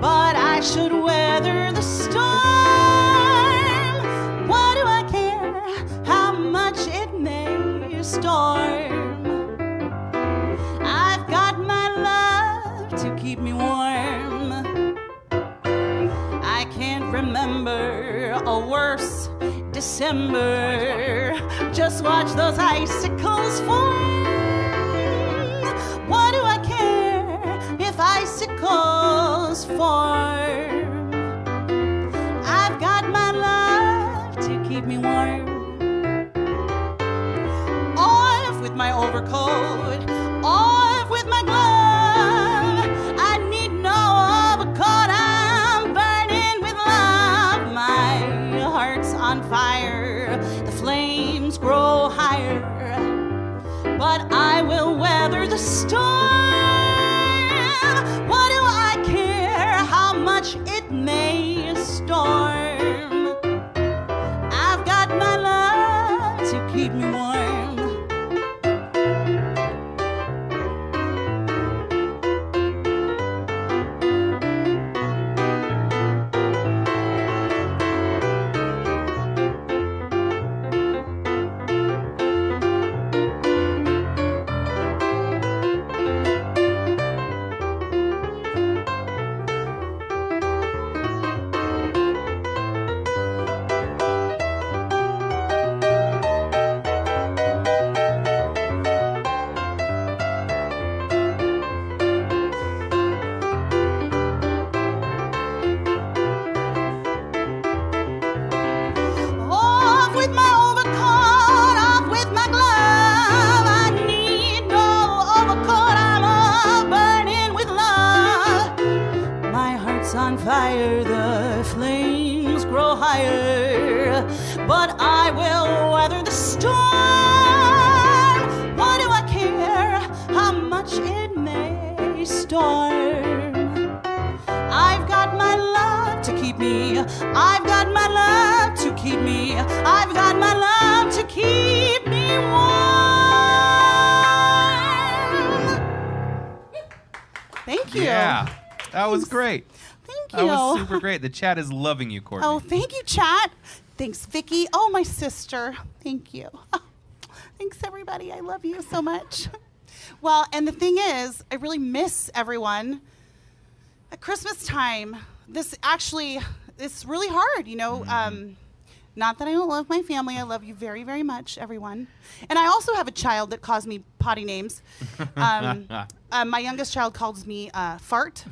but I should weather the storm. What do I care how much it may storm? I've got my love to keep me warm. I can't remember a worse December. Just watch those icicles form. What do I care if icicles form? I've got my love to keep me warm. Off with my overcoat, off with my glove. I need no overcoat, I'm burning with love. My heart's on fire, the flames grow higher, but I will weather the storm. What do I care how much it may storm? I've got my love to keep me warm. Off with my overcoat, off with my glove. I need no overcoat, I'm all burning with love. My heart's on fire, the flames grow higher, but I will weather the storm. What do I care how much it may storm? I've got my love to keep me. I've got my love to keep me. I've got my love to keep me warm. Thank you. Yeah, that was great. Thank That you. was super great. The chat is loving you, Courtney. Oh, thank you, chat. Thanks, Vicky. Oh, my sister. Thank you. Oh, thanks, everybody. I love you so much. Well, and the thing is, I really miss everyone. At Christmas time, it's really hard, you know. Not that I don't love my family. I love you very, very much, everyone. And I also have a child that calls me potty names. My youngest child calls me Fart.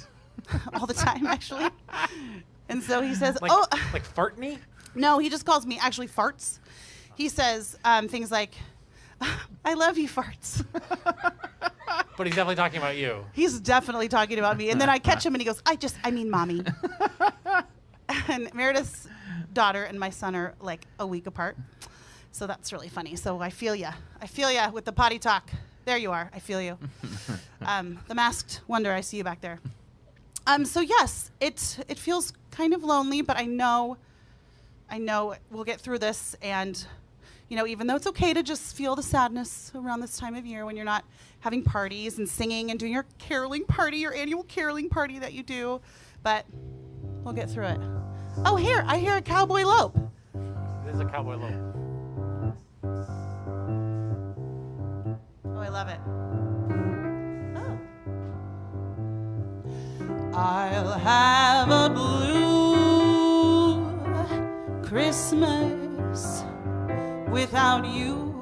all the time, actually. And so he says, Like, oh. like fartney? No, he just calls me actually farts. He says things like, I love you, farts. But he's definitely talking about you. He's definitely talking about me. And then I catch him and he goes, I mean mommy. And Meredith's daughter and my son are like a week apart. So that's really funny. So I feel ya. I feel ya with the potty talk. There you are. I feel you. The masked wonder, I see you back there. So yes, it feels kind of lonely, but I know we'll get through this. And, you know, even though it's okay to just feel the sadness around this time of year when you're not having parties and singing and doing your caroling party, your annual caroling party that you do, but we'll get through it. Oh, here, I hear a cowboy lope. It is a cowboy lope. Oh, I love it. Oh. I'll have a blue Christmas without you.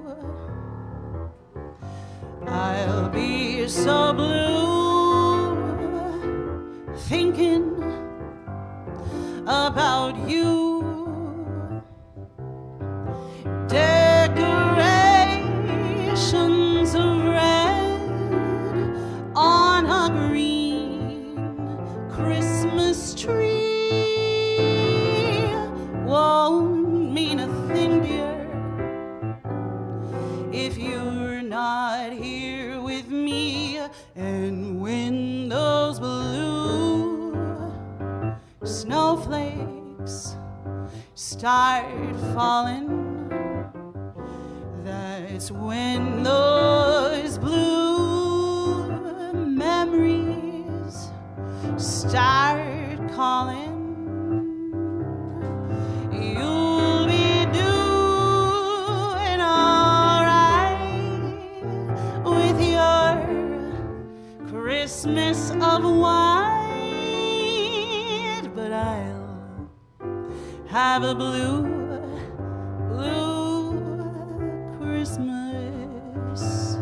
I'll be so blue thinking about you. Decorations of red on a green Christmas tree won't mean a thing, dear, if you're not here with me. And when those blue snowflakes start falling, that's when those blue memories start calling. You'll be doing all right with your Christmas of white, but I'll have a blue Christmas.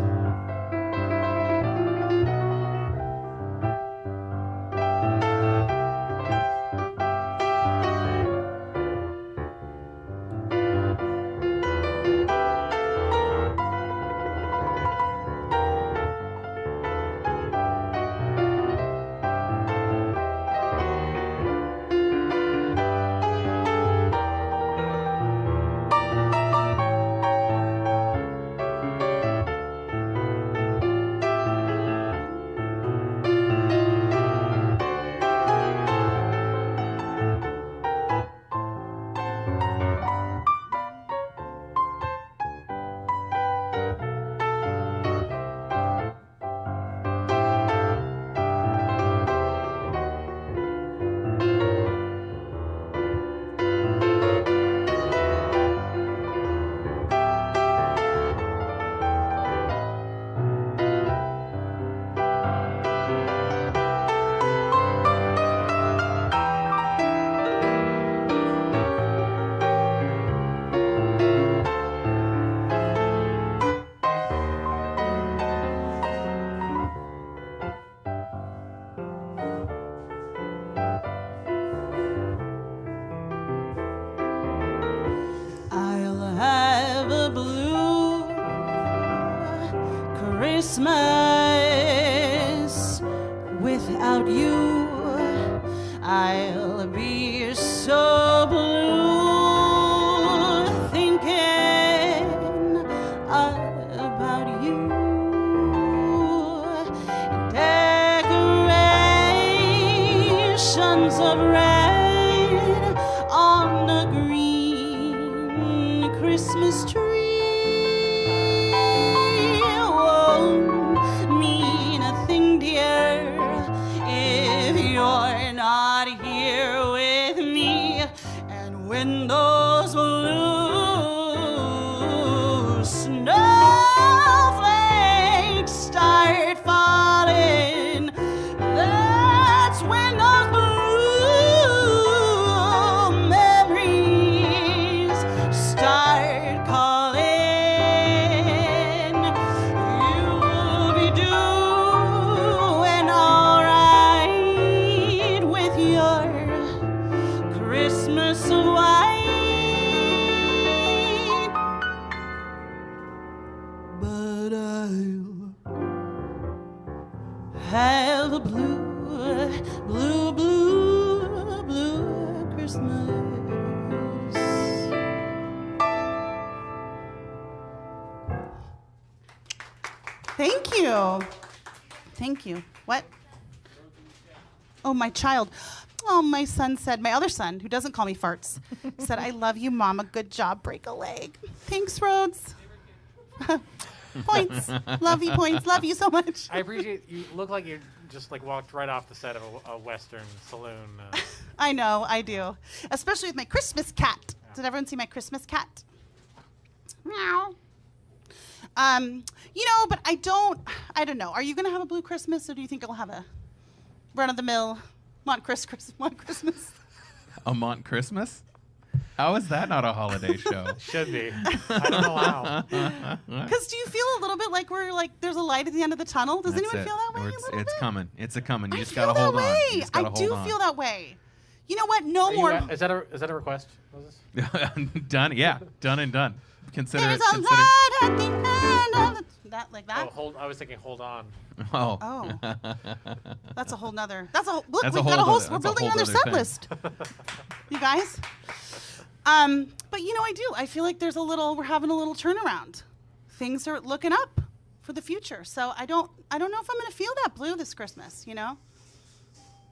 Christmas without you. I'll be so blue thinking about you. Decorations of red on a green Christmas tree when those blue snowflakes start falling. That's when those blue memories start calling. have a blue, blue, blue, blue Christmas. Thank you. Thank you. What? Oh, my child. Oh, my son said, my other son, who doesn't call me farts, said, I love you, Mama. Good job. Break a leg. Thanks, Rhodes. Points. Love you, points. Love you so much. I appreciate you. Look like you just like walked right off the set of a Western saloon. I know, I do. Especially with my Christmas cat. Did everyone see my Christmas cat? Meow. You know, but I don't know. Are you going to have a blue Christmas, or do you think you'll have a run-of-the-mill Mont Christmas? A Mont Christmas? How is that not a holiday show? Should be. I don't know how. Because do you feel a little bit like there's a light at the end of the tunnel? Does anyone feel that way a little bit? It's coming. It's a coming. You I just feel gotta hold that on. way. You just gotta I hold do on. feel that way. You know what? No more. Is that a request? Moses? Done. Yeah. Done and done. Consider There's it. a Consider. light at the end of that, like that. Oh, I was thinking, hold on. Oh. Oh, that's a whole nother. Look, That's a we've whole got a whole. other- We're that's a building whole another other set thing. list. You guys. But you know, I do. I feel like we're having a little turnaround. Things are looking up for the future. So I don't know if I'm gonna feel that blue this Christmas. You know,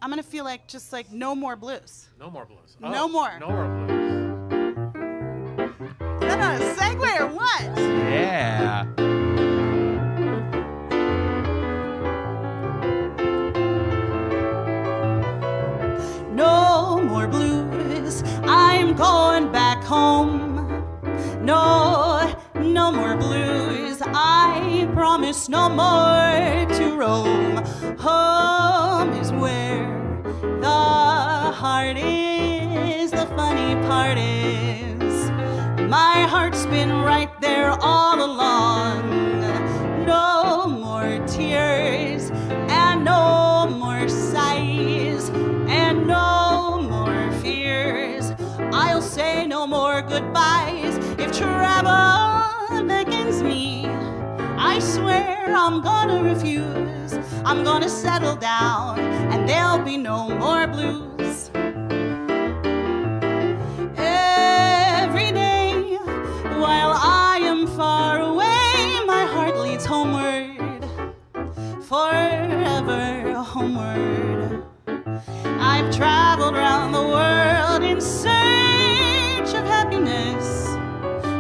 I'm gonna feel like just like no more blues. No more blues. No more. No more blues. Is that not a segue or what? Yeah. No more blues, I'm going back home. No more blues, I promise no more to roam. Home is where the heart is, the funny part is, my heart's been right there all along. No more tears, and no more sighs, and no more fears. I'll say no more goodbyes if travel beckons me. I swear I'm gonna refuse. I'm gonna settle down, and there'll be no more blues. Every day, while I am far away, my heart leads homeward, forever homeward. I've traveled around the world in search of happiness,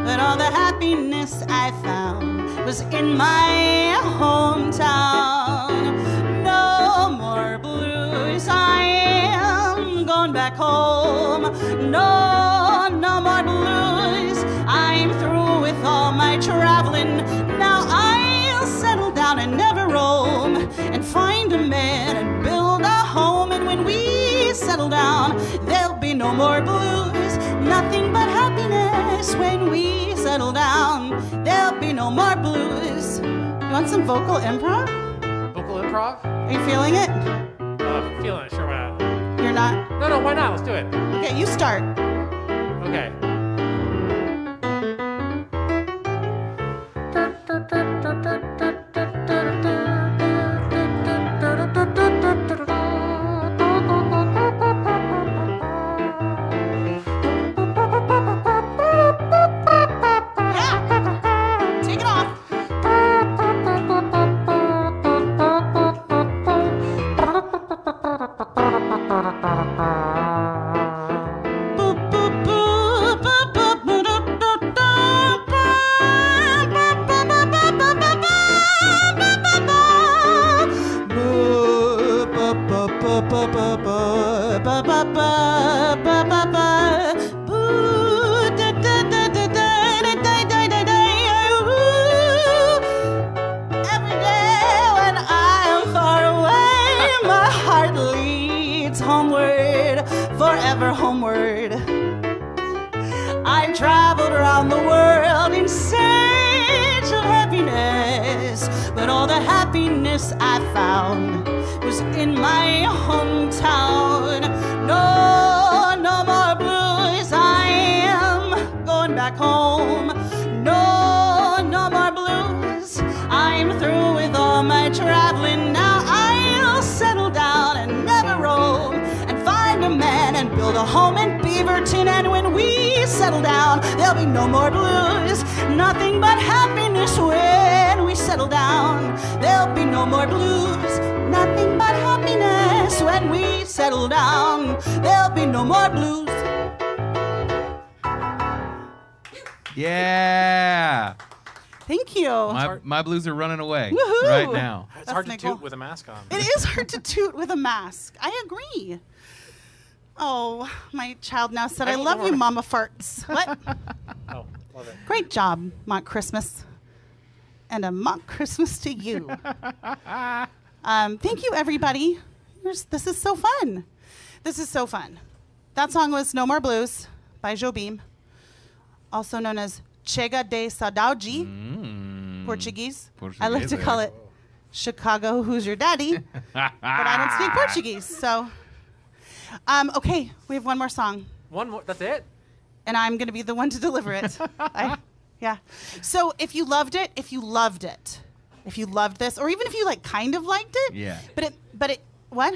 but all the happiness I found was in my hometown. No more blues, I am going back home. No more blues, I'm through with all my traveling. Now I'll settle down and never roam, and find a man and build a home. And when we settle down, there'll be no more blues, nothing but happiness. When we settle down, there'll be no more blues. You want some vocal improv? Vocal improv? Are you feeling it? Feeling it. Sure, why not? You're not? No, why not? Let's do it. Okay, you start. Okay. Yeah. Take it off. Every day when I am far away, my heart leads homeward, forever homeward. I've traveled around the world in search of happiness, but all the happiness I found was in my hometown. No more blues, I am going back home. No more blues, I'm through with all my traveling. Now I home in Beaverton, and when we settle down, there'll be no more blues. Nothing but happiness when we settle down. There'll be no more blues. Nothing but happiness when we settle down. There'll be no more blues. Yeah. Thank you. My blues are running away Woohoo! right now. It's hard to Nicole. toot with a mask on. It is hard to toot with a mask. I agree. Oh, my child now said, I love you, Mama Farts. What? Oh, love it. Great job, Mont Christmas. And a Mont Christmas to you. Thank you, everybody. This is so fun. This is so fun. That song was No More Blues by Jobim, also known as Chega de Saudade, Portuguese. I like to call it Chicago, Who's Your Daddy? But I don't speak Portuguese, so. Okay, we have one more song. One more. That's it. And I'm going to be the one to deliver it. Yeah. So if you loved it, if you loved this, or even if you like kind of liked it. Yeah. But it, what?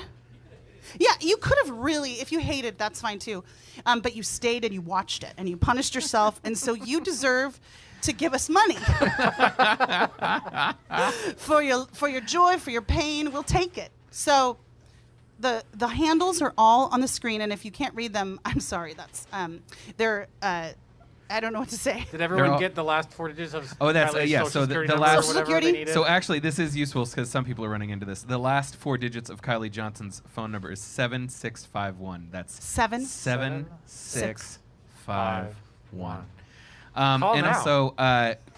Yeah, you could have really, if you hated, that's fine too. But you stayed and you watched it and you punished yourself. And so you deserve to give us money. For your joy, for your pain, we'll take it. So the handles are all on the screen, and if you can't read them, I'm sorry. That's they're I don't know what to say. Did everyone get the last 4 digits of Oh, that's Kylie's yeah. social So security the number or last whatever Security? they needed? So actually, this is useful because some people are running into this. The last 4 digits of Kylie Johnson's phone number is 7651. That's 7651. Call And now. also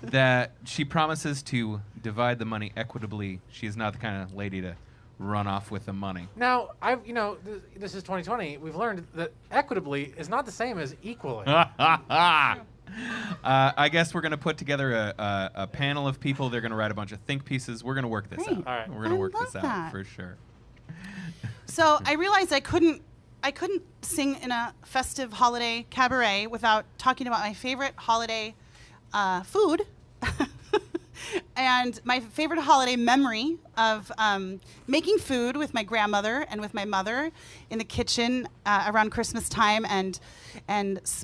that she promises to divide the money equitably. She's not the kind of lady to run off with the money. Now, this is 2020. We've learned that equitably is not the same as equally. I guess we're going to put together a panel of people. They're going to write a bunch of think pieces. We're going to work this Great. out. All right. We're going to I work love this out that. for sure. So I realized I couldn't sing in a festive holiday cabaret without talking about my favorite holiday food. And my favorite holiday memory of making food with my grandmother and with my mother in the kitchen around Christmas time, and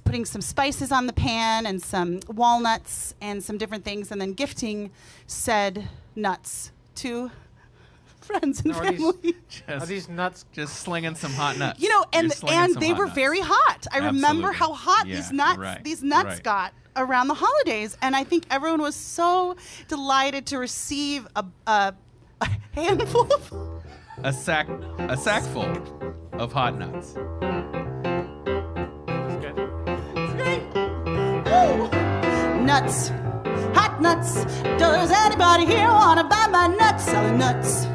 putting some spices on the pan and some walnuts and some different things, and then gifting said nuts to friends and Now, family. Are these nuts? Just slinging some hot nuts. You know, You're and slinging some they hot were nuts. very hot. I remember Absolutely. how hot Yeah, these nuts right. got around the holidays, and I think everyone was so delighted to receive a handful of A sackful of hot nuts. That's good. nuts, hot nuts. Does anybody here wanna buy my nuts? Selling nuts.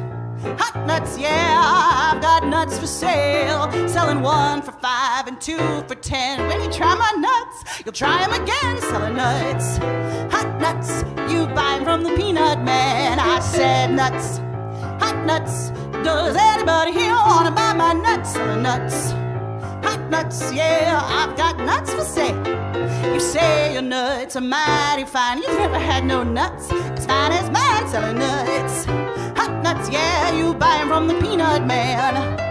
Hot nuts, yeah, I've got nuts for sale. Selling 1 for $5 and 2 for $10. When you try my nuts, you'll try them again. Selling nuts, hot nuts. You buy 'em from the peanut man. I said nuts, hot nuts. Does anybody here wanna buy my nuts? Selling nuts, hot nuts, yeah, I've got nuts for sale. You say your nuts are mighty fine. You've never had no nuts as fine as mine. Selling nuts, hot nuts, yeah, you buy 'em from the peanut man.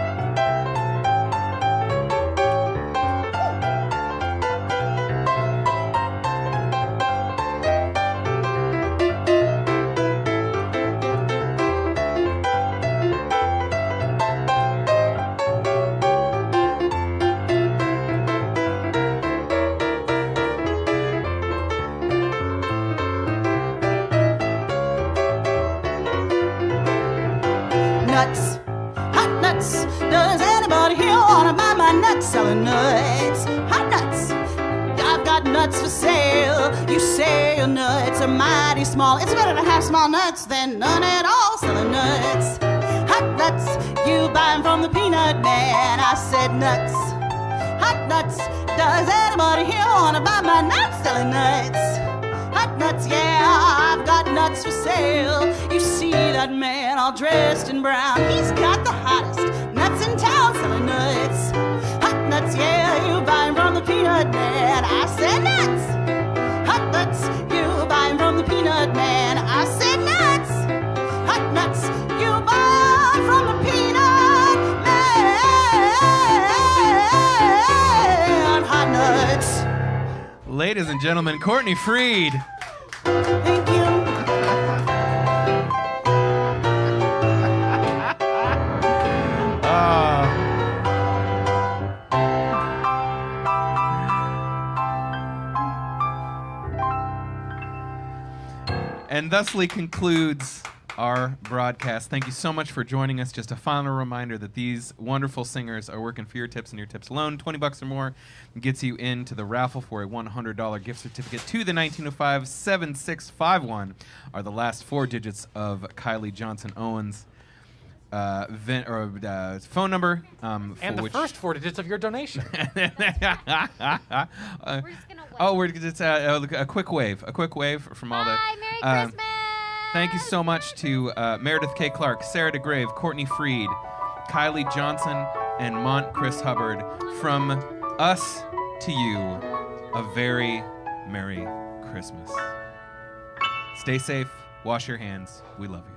Nuts, hot nuts. Does anybody here wanna buy my nuts? Selling nuts, hot nuts. I've got nuts for sale. You say your nuts are mighty small. It's better to have small nuts than none at all. Selling nuts, hot nuts. You buy 'em from the peanut man. I said nuts, hot nuts. Does anybody here wanna buy my nuts? Selling nuts, hot nuts, yeah, I've got nuts for sale. You see that man all dressed in brown. He's got the hottest nuts in town. Selling nuts, hot nuts, yeah, you buy 'em from the peanut man. I said nuts, hot nuts, you buy 'em from the peanut man. I said nuts, hot nuts, you buy 'em from the peanut man. Ladies and gentlemen, Courtney Freed. Thank you. And thusly concludes our broadcast. Thank you so much for joining us. Just a final reminder that these wonderful singers are working for your tips and your tips alone. $20 or more gets you into the raffle for a $100 gift certificate to the 1905-7651 are the last 4 digits of Kylie-Johnson-Owen's phone number. And the first 4 digits of your donation. We're just gonna wait. It's a quick wave from all the. Bye, Merry Christmas. Thank you so much to Meredith K. Clark, Sarah DeGrave, Courtney Freed, Kylie Johnson, and Mont Chris Hubbard. From us to you, a very Merry Christmas. Stay safe. Wash your hands. We love you.